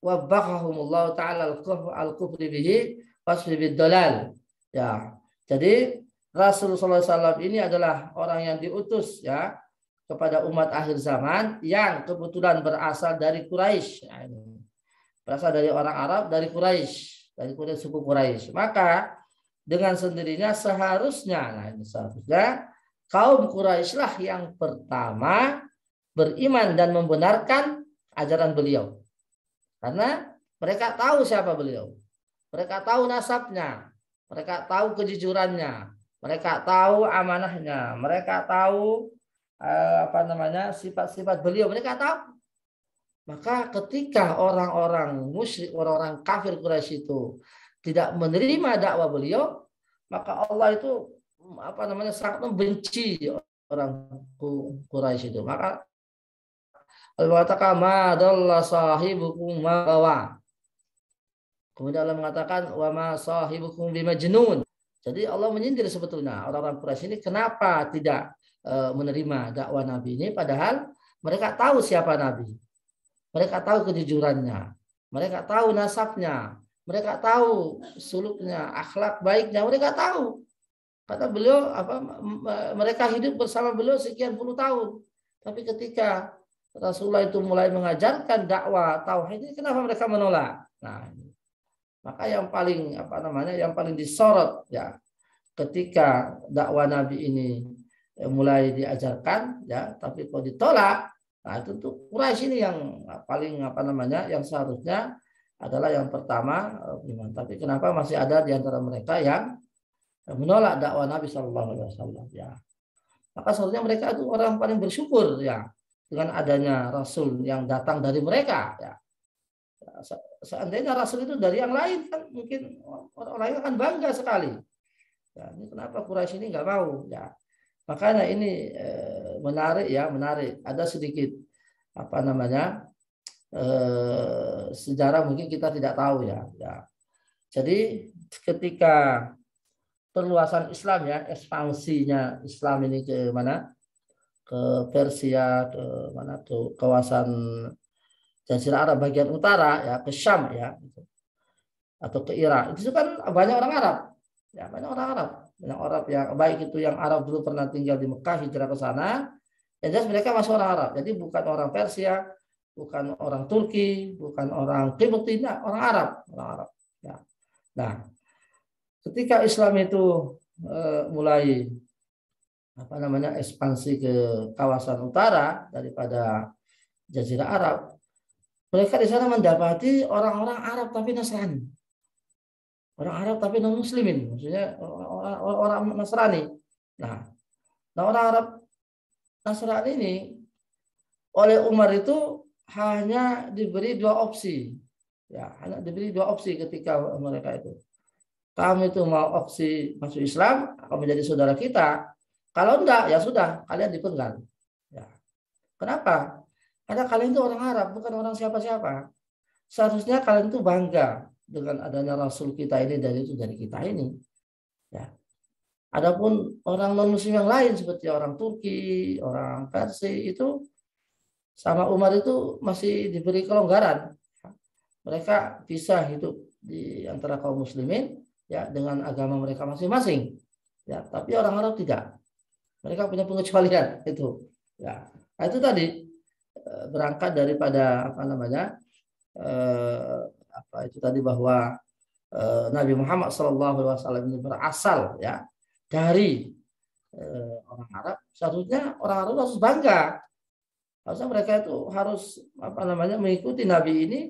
wabbahahumullah ta'ala al-kufri bihi wasfi bid-dalal. Ya. Jadi Rasulullah SAW ini adalah orang yang diutus ya kepada umat akhir zaman yang kebetulan berasal dari Quraisy. Ya, berasal dari orang Arab, dari Quraisy, dari suku Quraisy. Maka dengan sendirinya seharusnya kaum Quraisy lah yang pertama beriman dan membenarkan ajaran beliau. Karena mereka tahu siapa beliau. Mereka tahu nasabnya, mereka tahu kejujurannya, mereka tahu amanahnya, mereka tahu sifat-sifat beliau, mereka tahu. Maka ketika orang-orang musyrik, orang-orang kafir Quraisy itu tidak menerima dakwah beliau, maka Allah itu sangat membenci orang Quraisy itu. Maka Allah mengatakan madalla sahibukum ma gawa. Kemudian Allah mengatakan wa ma sahibukum bimajnun. Jadi Allah menyindir sebetulnya orang-orang Quraisy ini kenapa tidak menerima dakwah Nabi ini, padahal mereka tahu siapa Nabi. Mereka tahu kejujurannya, mereka tahu nasabnya, mereka tahu suluknya, akhlak baiknya, mereka tahu. Kata beliau mereka hidup bersama beliau sekian puluh tahun. Tapi ketika Rasulullah itu mulai mengajarkan dakwah tauhid ini, kenapa mereka menolak? Nah, maka yang paling disorot ya ketika dakwah Nabi ini mulai diajarkan ya, tapi kalau ditolak, nah itu tuh Quraisy ini yang paling yang seharusnya adalah yang pertama iman. Tapi kenapa masih ada di antara mereka yang menolak dakwah Nabi Shallallahu Alaihi Wasallam ya? Maka seharusnya mereka itu orang paling bersyukur ya dengan adanya Rasul yang datang dari mereka ya. Seandainya Rasul itu dari yang lain kan mungkin orang lain akan bangga sekali. Ya, ini kenapa Quraisy ini nggak mau? Ya, makanya ini menarik. Ada sedikit sejarah mungkin kita tidak tahu ya. Jadi ketika perluasan Islam ya, ekspansinya Islam ini ke mana? Ke Persia, ke mana tuh kawasan Jazirah Arab bagian utara ya, ke Syam ya, atau ke Irak. Itu kan banyak orang Arab. Ya, banyak orang Arab yang baik itu yang Arab dulu pernah tinggal di Mekah, hijrah ke sana. Ya jelas mereka masuk orang Arab. Jadi bukan orang Persia, bukan orang Turki, bukan orang Qibti, orang Arab. Ya. Nah, ketika Islam itu mulai ekspansi ke kawasan utara daripada Jazirah Arab, mereka di sana mendapati orang-orang Arab tapi Nasrani. Orang Arab tapi non muslimin, maksudnya orang Nasrani. Nah, orang Arab Nasrani ini oleh Umar itu hanya diberi dua opsi. Ya, hanya diberi dua opsi ketika mereka itu. Kamu itu mau opsi masuk Islam, kamu menjadi saudara kita. Kalau enggak, ya sudah, kalian dipenggal. Ya. Kenapa? Karena kalian itu orang Arab, bukan orang siapa-siapa. Seharusnya kalian itu bangga dengan adanya Rasul kita ini dari kita ini. Ya. Adapun orang non Muslim yang lain seperti orang Turki, orang Persia itu sama Umar itu masih diberi kelonggaran. Mereka bisa hidup di antara kaum Muslimin ya dengan agama mereka masing-masing. Ya, tapi orang Arab tidak. Mereka punya pengecualian itu. Ya, nah, itu tadi berangkat daripada itu tadi bahwa Nabi Muhammad SAW ini berasal ya dari orang Arab. Seharusnya orang Arab harus bangga. Harusnya mereka itu harus mengikuti Nabi ini,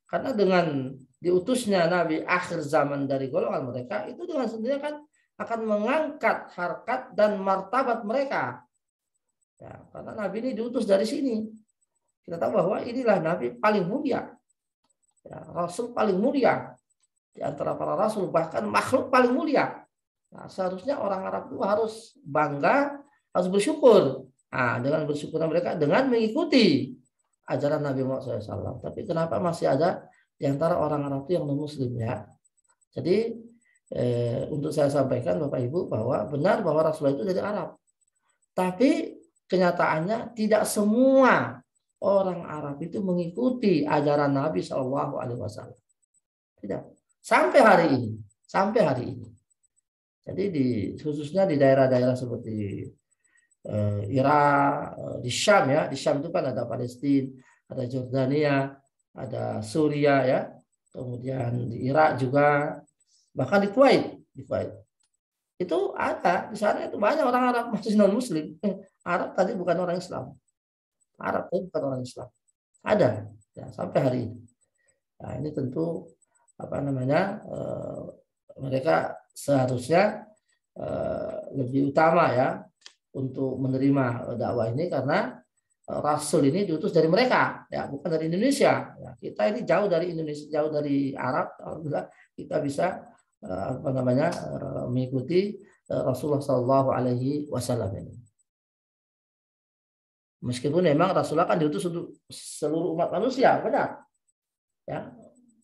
karena dengan diutusnya Nabi akhir zaman dari golongan mereka itu dengan sendirinya kan akan mengangkat harkat dan martabat mereka. Ya, karena Nabi ini diutus dari sini. Kita tahu bahwa inilah Nabi paling mulia. Ya, Rasul paling mulia di antara para rasul, bahkan makhluk paling mulia. Nah, seharusnya orang Arab itu harus bangga, harus bersyukur. Nah, dengan bersyukur mereka dengan mengikuti ajaran Nabi Muhammad SAW. Tapi kenapa masih ada di antara orang Arab itu yang non Muslim ya? Jadi untuk saya sampaikan Bapak Ibu bahwa benar bahwa Rasulullah itu dari Arab. Tapi kenyataannya tidak semua orang Arab itu mengikuti ajaran Nabi SAW. Tidak. Sampai hari ini. Sampai hari ini. Jadi khususnya di daerah-daerah seperti Irak, di Syam ya, di Syam itu kan ada Palestina, ada Jordania, ada Suria ya, kemudian di Irak juga, bahkan di Kuwait, itu ada di sana itu banyak orang Arab masih non Muslim. Arab tadi bukan orang Islam, Arab tadi bukan orang Islam, ada ya, sampai hari ini. Nah ini tentu apa namanya mereka seharusnya lebih utama ya untuk menerima dakwah ini karena Rasul ini diutus dari mereka ya, bukan dari Indonesia ya, kita ini jauh dari Indonesia, jauh dari Arab. Alhamdulillah kita bisa apa namanya mengikuti Rasulullah Shallallahu Alaihi Wasallam ini. Meskipun memang Rasulullah kan diutus untuk seluruh umat manusia, benar ya,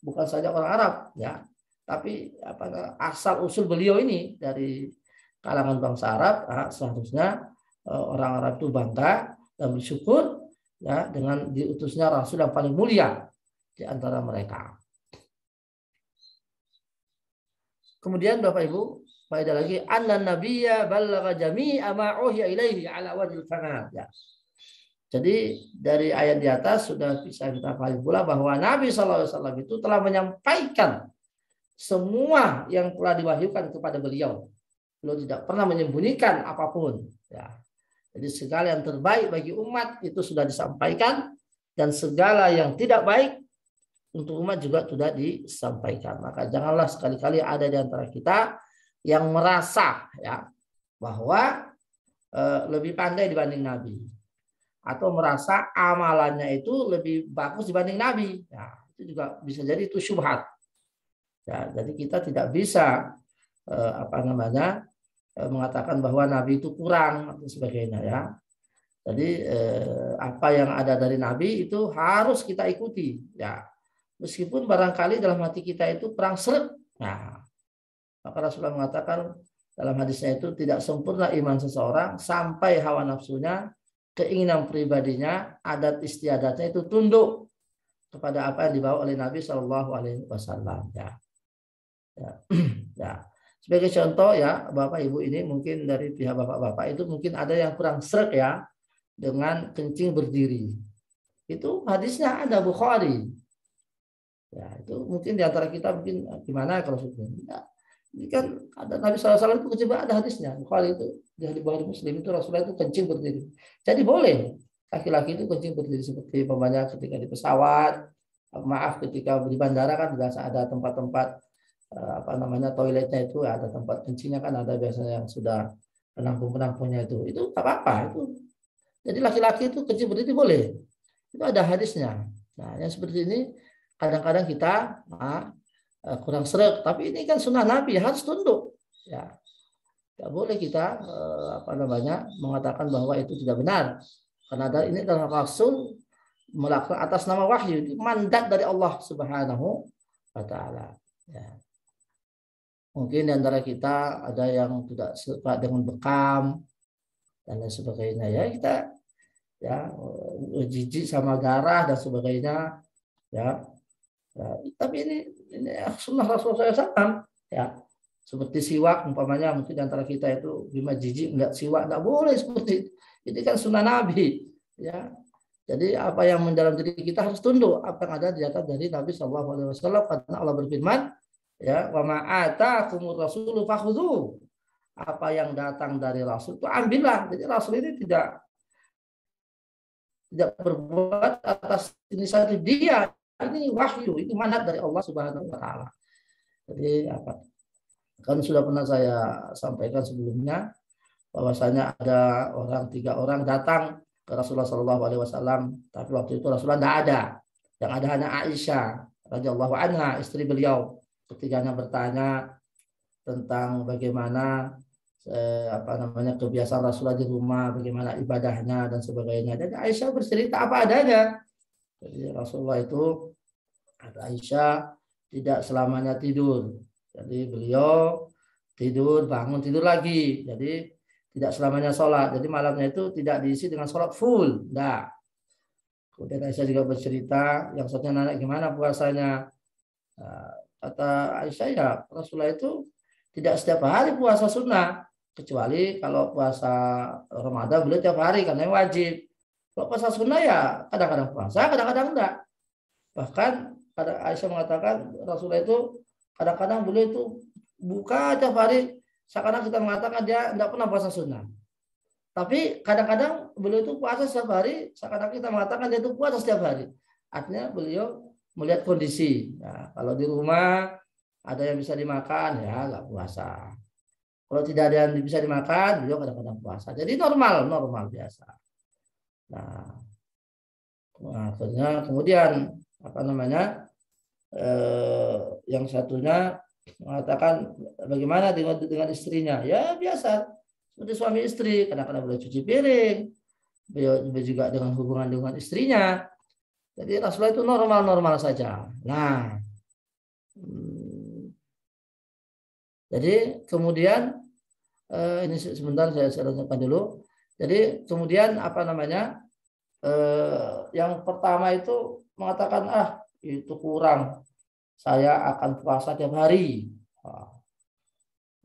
bukan saja orang Arab ya, tapi apa asal usul beliau ini dari kalangan bangsa Arab. Seharusnya orang Arab itu bangga dan bersyukur ya dengan diutusnya Rasul yang paling mulia di antara mereka. Kemudian Bapak Ibu, faedah lagi, anna nabiyya ballagha jami'a ma uhiya ilaihi ala wajhil kamal ya. Jadi dari ayat di atas sudah bisa kita pahami pula bahwa Nabi SAW itu telah menyampaikan semua yang telah diwahyukan kepada beliau. Beliau tidak pernah menyembunyikan apapun. Ya. Jadi segala yang terbaik bagi umat itu sudah disampaikan, dan segala yang tidak baik untuk umat juga sudah disampaikan. Maka janganlah sekali-kali ada di antara kita yang merasa ya bahwa lebih pandai dibanding Nabi, atau merasa amalannya itu lebih bagus dibanding Nabi. Ya, itu juga bisa jadi itu syubhat. Ya, jadi kita tidak bisa mengatakan bahwa Nabi itu kurang dan sebagainya ya. Jadi apa yang ada dari Nabi itu harus kita ikuti ya. Meskipun barangkali dalam hati kita itu kurang seret. Nah, maka Rasulullah mengatakan dalam hadisnya itu tidak sempurna iman seseorang sampai hawa nafsunya, keinginan pribadinya, adat istiadatnya itu tunduk kepada apa yang dibawa oleh Nabi Shallallahu Alaihi Wasallam. Ya. Ya. Sebagai contoh ya, Bapak Ibu ini mungkin dari pihak bapak-bapak itu mungkin ada yang kurang sreg ya dengan kencing berdiri. Itu hadisnya ada Bukhari. Ya, itu mungkin di antara kita mungkin gimana kalau sebenarnya. Ini kan ada Nabi SAW itu coba ada hadisnya. Bukhari itu di Bukhari Muslim itu Rasulullah itu kencing berdiri. Jadi boleh laki-laki itu kencing berdiri seperti pembanyak ketika di pesawat, maaf ketika di bandara kan biasa ada tempat-tempat toiletnya itu ada tempat kencingnya kan ada biasanya yang sudah penampung-penampungnya itu tak apa-apa itu. Jadi laki-laki itu kencing berdiri boleh. Itu ada hadisnya. Nah, yang seperti ini kadang-kadang kita kurang seret, tapi ini kan sunnah Nabi harus tunduk. Ya, tidak boleh kita mengatakan bahwa itu tidak benar, karena ini adalah Rasul melakukan atas nama wahyu, mandat dari Allah Subhanahu wa Ta'ala. Ya. Mungkin di antara kita ada yang tidak suka dengan bekam dan lain sebagainya. Ya kita ya jijik sama darah dan sebagainya. Ya. Ya, tapi ini sunnah Rasulullah SAW ya, seperti siwak umpamanya, mungkin di antara kita itu bima jijik enggak siwak, enggak boleh seperti itu. Ini kan sunnah Nabi ya. Jadi apa yang mendalam diri kita harus tunduk apa yang ada di atas dari Nabi SAW, karena Allah berfirman ya, wa ma ataakumur rasulu fakhudhu, apa yang datang dari Rasul itu ambillah. Jadi Rasul ini tidak berbuat atas inisiatif dia. Ini wahyu, itu mandat dari Allah Subhanahu wa Ta'ala. Jadi apa? Kan sudah pernah saya sampaikan sebelumnya bahwasanya ada 3 orang datang ke Rasulullah Shallallahu Alaihi Wasallam, tapi waktu itu Rasulullah tidak ada, yang ada hanya Aisyah radhiyallahu anha, istri beliau, ketiganya bertanya tentang bagaimana kebiasaan Rasulullah di rumah, bagaimana ibadahnya dan sebagainya. Dan Aisyah bercerita apa adanya. Jadi Rasulullah itu, kata Aisyah, tidak selamanya tidur. Jadi beliau tidur, bangun, tidur lagi. Jadi tidak selamanya sholat. Jadi malamnya itu tidak diisi dengan sholat full. Enggak. Kemudian Aisyah juga bercerita, yang satunya nanya gimana puasanya. Kata Aisyah, ya Rasulullah itu tidak setiap hari puasa sunnah. Kecuali kalau puasa Ramadan beliau tiap hari karena wajib. Kalau puasa sunnah ya kadang-kadang puasa, kadang-kadang enggak. Bahkan Aisyah mengatakan Rasulullah itu kadang-kadang beliau itu buka tiap hari, sekarang kita mengatakan dia tidak pernah puasa sunnah. Tapi kadang-kadang beliau itu puasa setiap hari, sekarang kita mengatakan dia itu puasa setiap hari. Artinya beliau melihat kondisi. Ya, kalau di rumah ada yang bisa dimakan, ya nggak puasa. Kalau tidak ada yang bisa dimakan, beliau kadang-kadang puasa. Jadi normal biasa. Nah, akhirnya kemudian yang satunya mengatakan bagaimana dengan istrinya? Ya biasa, seperti suami istri. Kadang-kadang beliau cuci piring, beliau juga dengan hubungan dengan istrinya. Jadi Rasulullah itu normal saja. Nah, jadi kemudian ini sebentar saya lanjutkan dulu. Jadi kemudian yang pertama itu mengatakan itu kurang, saya akan puasa tiap hari.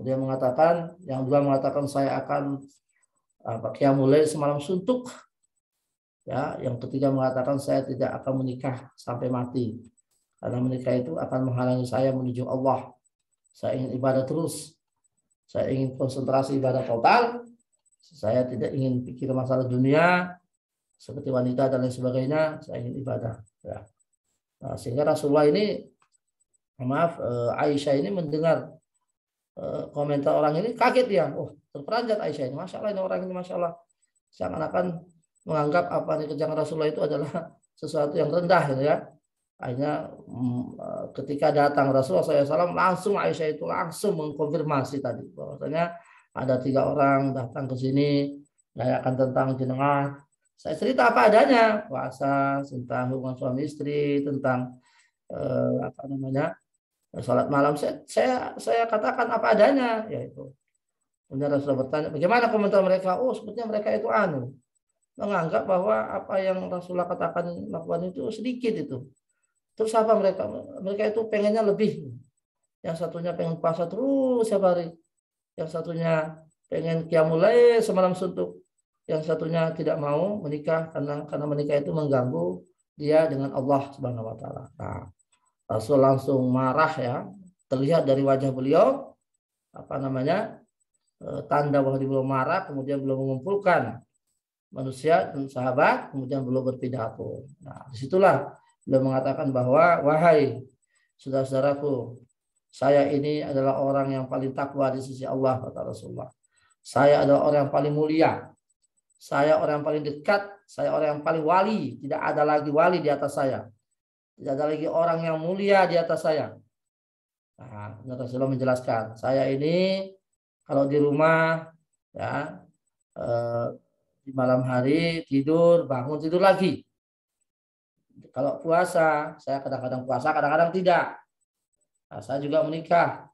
Dia mengatakan, yang dua mengatakan saya akan qiyamul lail semalam suntuk. Ya, yang ketiga mengatakan saya tidak akan menikah sampai mati. Karena menikah itu akan menghalangi saya menuju Allah. Saya ingin ibadah terus. Saya ingin konsentrasi ibadah total. Saya tidak ingin pikir masalah dunia seperti wanita dan lain sebagainya. Saya ingin ibadah. Ya. Nah, sehingga Rasulullah ini, Aisyah ini mendengar komentar orang ini, kaget dia. Oh, terperanjat Aisyah ini. Masya Allah, ini orang ini Masya Allah. Seakan-akan menganggap apa yang dikerjakan Rasulullah itu adalah sesuatu yang rendah, gitu ya. Akhirnya ketika datang Rasulullah SAW, langsung Aisyah itu langsung mengkonfirmasi tadi bahwasanya ada 3 orang datang ke sini menanyakan tentang jenengan. Saya cerita apa adanya, puasa, tentang hubungan suami istri, tentang sholat malam. Saya katakan apa adanya, yaitu. Kemudian Rasulullah bertanya, bagaimana komentar mereka? Oh, sepertinya mereka itu menganggap bahwa apa yang Rasulullah katakan lakukan itu sedikit itu. Terus apa mereka? Mereka itu pengennya lebih. Yang satunya pengen puasa terus setiap hari. Yang satunya pengen qiyamul lail semalam suntuk. Yang satunya tidak mau menikah karena menikah itu mengganggu dia dengan Allah Subhanahu wa taala. Nah, Rasul langsung marah ya. Terlihat dari wajah beliau tanda bahwa beliau marah, kemudian beliau mengumpulkan manusia dan sahabat, kemudian beliau berpidato. Nah, disitulah beliau mengatakan bahwa wahai saudara-saudaraku, saya ini adalah orang yang paling takwa di sisi Allah, kata Rasulullah. Saya adalah orang yang paling mulia. Saya orang yang paling dekat. Saya orang yang paling wali. Tidak ada lagi wali di atas saya. Tidak ada lagi orang yang mulia di atas saya. Nah, Rasulullah menjelaskan, saya ini kalau di rumah ya di malam hari tidur, bangun tidur lagi. Kalau puasa, saya kadang-kadang puasa, kadang-kadang tidak. Nah, saya juga menikah.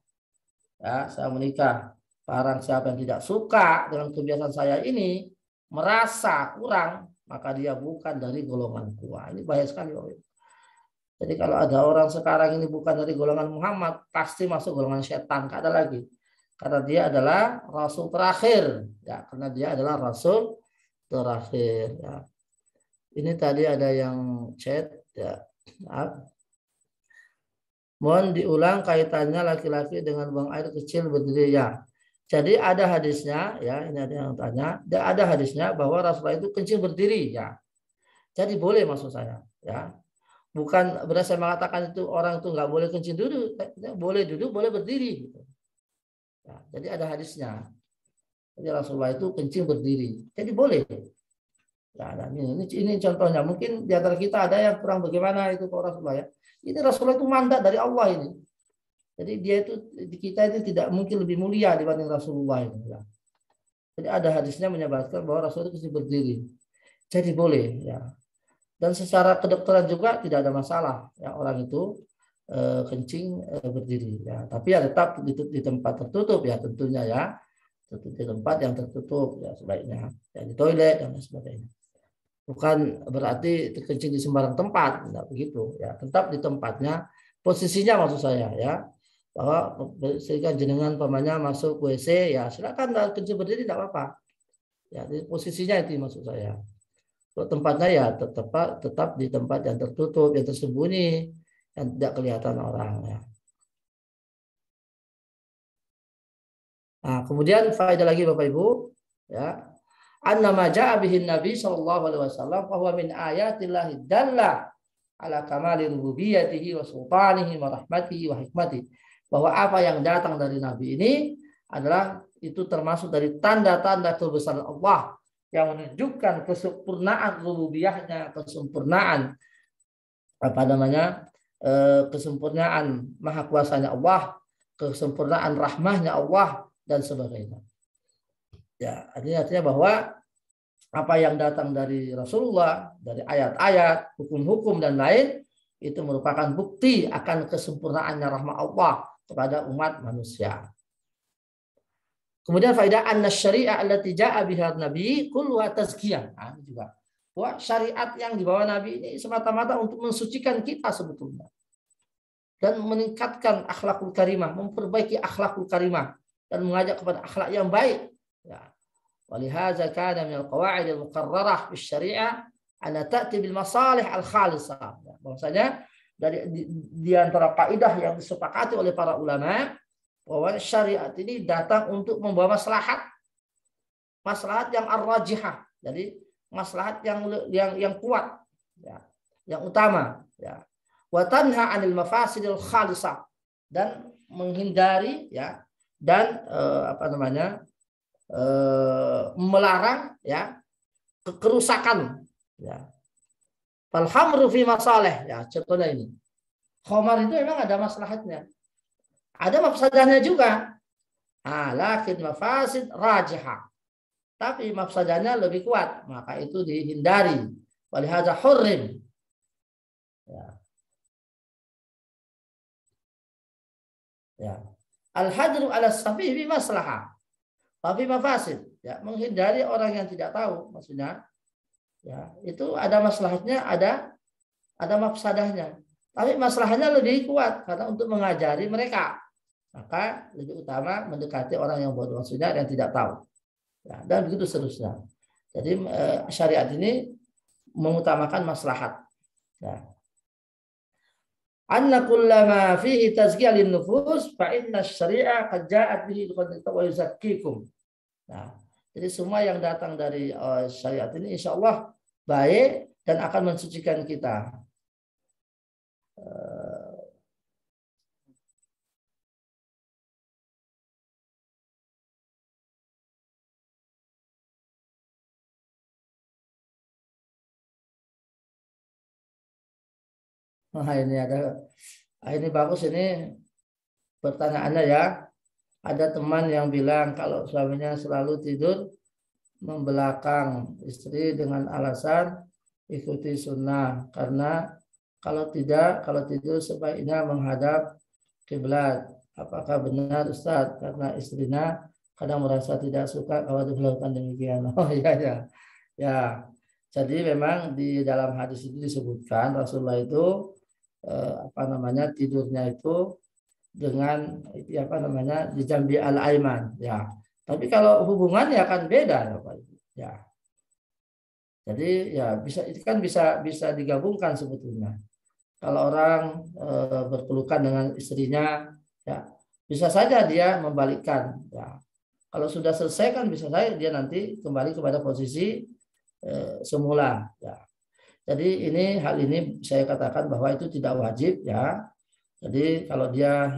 Ya, saya menikah. Barang siapa yang tidak suka dengan kebiasaan saya ini, merasa kurang, maka dia bukan dari golonganku. Ini bahaya sekali. Jadi kalau ada orang sekarang ini bukan dari golongan Muhammad, pasti masuk golongan setan. Tidak ada lagi. Karena dia adalah Rasul terakhir. Ya, karena dia adalah Rasul terakhir. Ya. Ini tadi ada yang chat. Ya. Mohon diulang kaitannya laki-laki dengan buang air kecil berdiri ya. Jadi ada hadisnya, ya ini ada yang tanya. Ada hadisnya bahwa Rasulullah itu kencing berdiri ya. Jadi boleh maksud saya, ya. Bukan berarti saya mengatakan itu orang itu nggak boleh kencing duduk, boleh duduk, boleh berdiri. Gitu. Ya, jadi ada hadisnya. Jadi Rasulullah itu kencing berdiri, jadi boleh. Ya, ini contohnya. Mungkin di antara kita ada yang kurang bagaimana itu Rasulullah ya. Ini Rasulullah itu mandat dari Allah ini. Jadi dia itu kita itu tidak mungkin lebih mulia dibanding Rasulullah itu. Ya. Jadi ada hadisnya menyebutkan bahwa Rasulullah itu berdiri. Jadi boleh ya. Dan secara kedokteran juga tidak ada masalah ya orang itu kencing berdiri ya. Tapi ya tetap di tempat tertutup ya tentunya ya. Di tempat yang tertutup ya sebaiknya ya, di toilet dan sebagainya. Bukan berarti kencing di sembarang tempat, tidak begitu ya. Tetap di tempatnya, posisinya maksud saya ya. Bahwa sehingga jenengan pamannya masuk WC ya silakan kencing berdiri tidak apa-apa. Ya, di posisinya itu maksud saya. Kalau tempatnya ya tetap di tempat yang tertutup, yang tersembunyi, yang tidak kelihatan orang ya. Nah, kemudian faedah lagi Bapak Ibu ya. Anna ma ja'a bihi Nabi sallallahu alaihi wasallam fa huwa min ayatillahi dalla ala kamali rububiyyatihi wa sultanihi wa rahmatihi wa hikmatihi. Bahwa apa yang datang dari Nabi ini adalah itu termasuk dari tanda-tanda kebesaran Allah yang menunjukkan kesempurnaan rububiyahnya, kesempurnaan kesempurnaan maha kuasanya Allah, kesempurnaan rahmahnya Allah dan sebagainya. Ya, artinya bahwa apa yang datang dari Rasulullah, dari ayat-ayat, hukum-hukum dan lain itu merupakan bukti akan kesempurnaannya rahmat Allah kepada umat manusia. Kemudian faedah anna syariah allati ja'a biha nabi kulluha tazkiyah. Nah, ini juga bahwa syariat yang dibawa Nabi ini semata-mata untuk mensucikan kita sebetulnya. Dan meningkatkan akhlakul karimah, memperbaiki akhlakul karimah dan mengajak kepada akhlak yang baik. Ya. Walihaza kana min al-qawaid al-muqarrarah fi syariah ana ta'ti bil masalih al-khalisah. Bahwasanya di antara kaidah yang disepakati oleh para ulama bahwa syariat ini datang untuk membawa maslahat yang ar-rajihah. Jadi maslahat yang kuat ya, yang utama ya. Wa tanha 'anil mafasidil khalisah dan menghindari ya dan melarang ya kerusakan ya. Fal hamru fi masalih ya, contohnya ini. Khamar itu memang ada maslahatnya. Ada mafsadahnya juga. Lakin mafasid rajihah. Tapi mafsadahnya lebih kuat, maka itu dihindari. Walihada hurrim. Ya. Ya. Al-hadru ala safih bi maslahah. Tapi mafasid, ya, menghindari orang yang tidak tahu, maksudnya, ya, itu ada maslahatnya, ada mafsadahnya. Tapi masalahnya lebih kuat karena untuk mengajari mereka, maka lebih utama mendekati orang yang bodoh, maksudnya yang tidak tahu, ya, dan begitu seterusnya. Jadi syariat ini mengutamakan maslahat. Ya. Anna kullama fihi tazkiyah lin nufus fa inna syari'a qad ja'at bihi wa yuzakkikum. Nah, jadi semua yang datang dari syariat ini insyaallah baik dan akan mensucikan kita. Nah, ini bagus ini pertanyaannya ya. Ada teman yang bilang kalau suaminya selalu tidur membelakang istri dengan alasan ikuti sunnah karena kalau tidur sebaiknya menghadap kiblat. Apakah benar Ustaz? Karena istrinya kadang merasa tidak suka kalau dilakukan demikian. Oh iya ya. Ya. Jadi memang di dalam hadis itu disebutkan Rasulullah itu tidurnya itu dengan di jambi al-aiman ya. Tapi kalau hubungan ya akan beda ya. Jadi ya itu kan bisa digabungkan sebetulnya. Kalau orang berpelukan dengan istrinya ya bisa saja dia membalikkan ya. Kalau sudah selesai kan bisa saja dia nanti kembali kepada posisi semula ya. Jadi hal ini saya katakan bahwa itu tidak wajib ya. Jadi kalau dia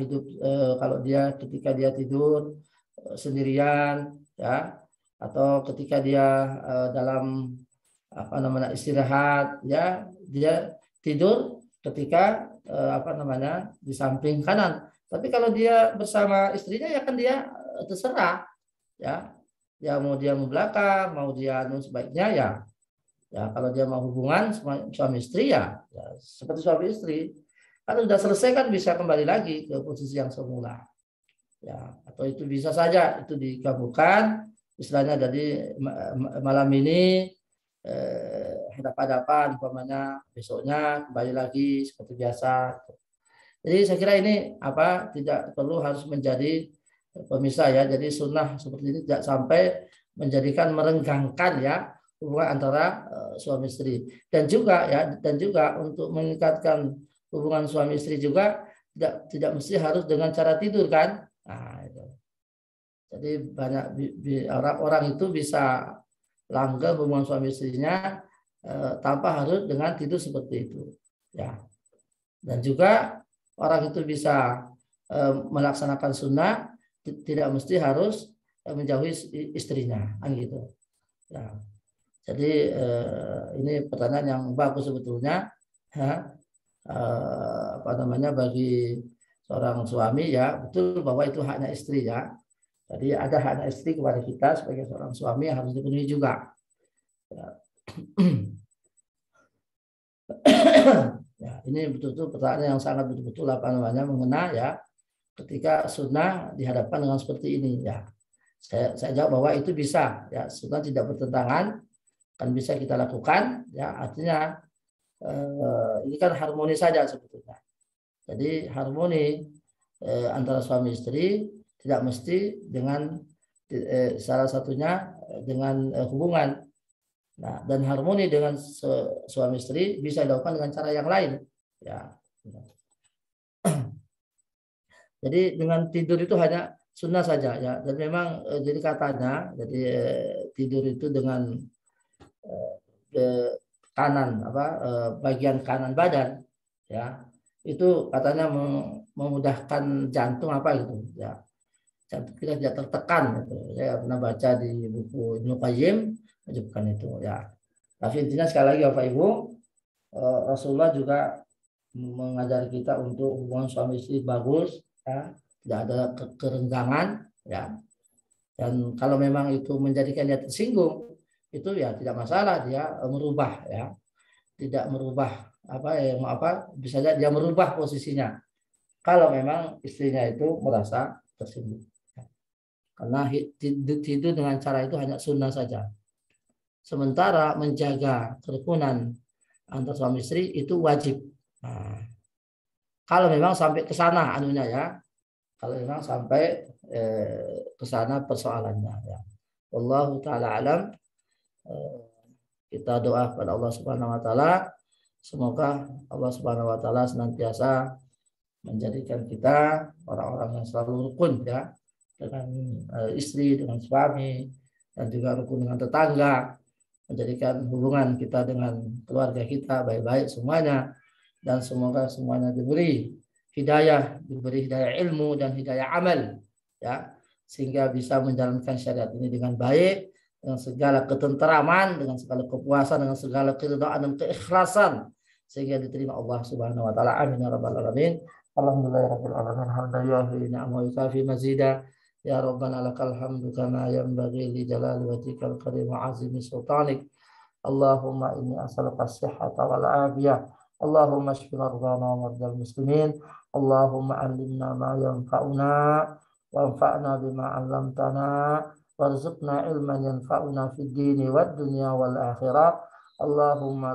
ketika dia tidur sendirian ya atau ketika dia dalam istirahat ya dia tidur ketika di samping kanan. Tapi kalau dia bersama istrinya ya kan dia terserah ya. Ya mau dia mau belakang, mau dia sebaiknya ya. Ya kalau dia mau hubungan suami istri ya seperti suami istri. Kalau sudah selesai kan bisa kembali lagi ke posisi yang semula. Ya, atau itu bisa saja itu dikabulkan istilahnya dari malam ini hadap-hadapan umpamanya besoknya kembali lagi seperti biasa. Jadi saya kira ini tidak perlu harus menjadi pemisah ya. Jadi sunnah seperti ini tidak sampai menjadikan merenggangkan ya hubungan antara suami istri dan juga untuk meningkatkan hubungan suami istri juga tidak mesti harus dengan cara tidur kan. Nah, itu. Jadi banyak orang itu bisa langgeng hubungan suami istrinya tanpa harus dengan tidur seperti itu. Ya. Dan juga orang itu bisa melaksanakan sunnah tidak mesti harus menjauhi istrinya, kan gitu. Ya. Jadi ini pertanyaan yang bagus sebetulnya. Ya. Bagi seorang suami ya betul bahwa itu haknya istri ya. Jadi ada haknya istri kepada kita sebagai seorang suami yang harus dipenuhi juga. Ya. Ya, ini betul-betul pertanyaan yang sangat betul-betul mengena ya. Ketika sunnah dihadapkan dengan seperti ini ya. Saya jawab bahwa itu bisa ya, sunnah tidak bertentangan, kan bisa kita lakukan ya. Artinya ini kan harmoni saja sebetulnya. Jadi harmoni antara suami istri tidak mesti dengan salah satunya dengan hubungan. Nah, dan harmoni dengan suami istri bisa dilakukan dengan cara yang lain. Ya. Jadi dengan tidur itu hanya sunnah saja ya. Dan memang jadi katanya, jadi tidur itu dengan kanan bagian kanan badan ya itu katanya memudahkan jantung gitu ya, jantung kita tidak tertekan gitu. Saya pernah baca di buku Ibnu Qayyim menyebutkan itu ya. Tapi intinya sekali lagi Bapak Ibu, Rasulullah juga mengajari kita untuk hubungan suami istri bagus ya, tidak ada kerenggangan ya. Dan kalau memang itu menjadikan dia tersinggung, itu ya tidak masalah dia merubah ya, tidak merubah bisa saja dia merubah posisinya kalau memang istrinya itu merasa tersinggung, karena tidur dengan cara itu hanya sunnah saja. Sementara menjaga kerukunan antar suami istri itu wajib. Nah, kalau memang sampai ke sana ya, kalau memang sampai ke sana persoalannya ya. Wallahu taala alam. Kita doa kepada Allah Subhanahu wa taala, semoga Allah Subhanahu wa taala senantiasa menjadikan kita orang-orang yang selalu rukun ya, dengan istri, dengan suami, dan juga rukun dengan tetangga, menjadikan hubungan kita dengan keluarga kita baik-baik semuanya, dan semoga semuanya diberi hidayah ilmu dan hidayah amal ya, sehingga bisa menjalankan syariat ini dengan baik, dengan segala ketenteraman, dengan segala kepuasan, dengan segala keridhaan dan keikhlasan, sehingga diterima Allah Subhanahu wa taala. Amin ya rabbal alamin. Alhamdulillahirabbil alamin. Alhamdulillahi ni'ma wa kafi mazida. Ya rabbana lakal hamdu kama yanbaghi li jalali wajhikal karim wa azimi sultanik. Allahumma inni as'aluka as-sihhata wal afiyah. Allahumma shfi mardana wa mardal muslimin. Allahumma allimna ma yanfa'una wanfa'na bima 'allamtana. warzuqna ilman yanfa'una fid dini wad dunya wal akhirah. Allahumma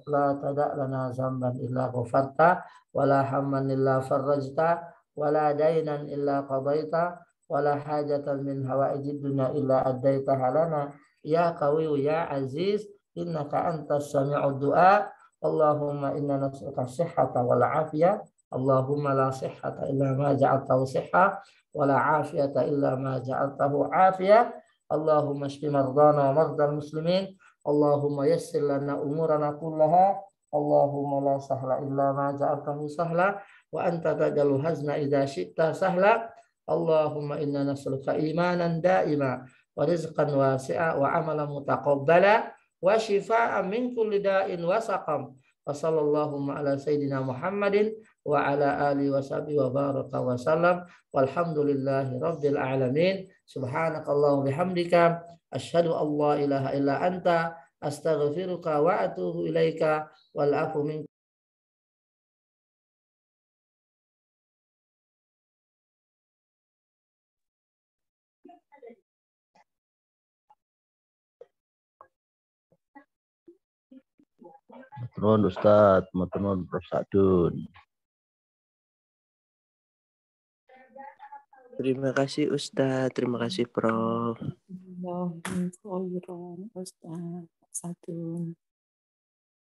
la tada' lana zamban illa ghafarta wa la hamman illa farajta wa la daynan illa qadaita wa la hajatan min hawaijid dunya illa addaitaha lana ya qawiyyu ya aziz innaka antas sami'ud du'a. Allahumma inna nas'aluka as-sihhata wal afiyah. Allahumma la sihhata illa ma ja'altahu sihha wala afiyata illa ma ja'altahu afiyah. Allahumma shfi mardana wa mardal muslimin. Allahumma yassir lana umurana kullaha. Allahumma la sahla illa ma ja'altahu sahla wa anta taj'alul hazna idza syi'ta sahla. Allahumma inna nas'aluka imanan da'ima wa rizqan wasi'a wa amalan mutaqabbala wa shifaa'an min kulli da'in wa saqam Wassallallahu ala sayyidina Muhammadin wa ala alihi washabihi wa baraka wa salam. Walhamdulillahi rabbil alamin. Subhanakallahumma bihamdika asyhadu an la ilaha illa anta astaghfiruka wa atubu ilaika wal afu minkum. Matur Ustadz, matur Prof. Sadun. Terima kasih Ustadz, terima kasih Prof.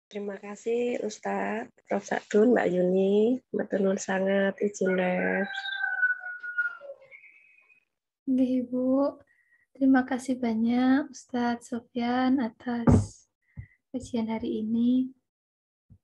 Terima kasih Ustadz, Prof. Sadun, Mbak Yuni, matur nuwun sangat izin les. Nggih, Ibu. Terima kasih banyak Ustadz Sofyan atas kajian hari ini.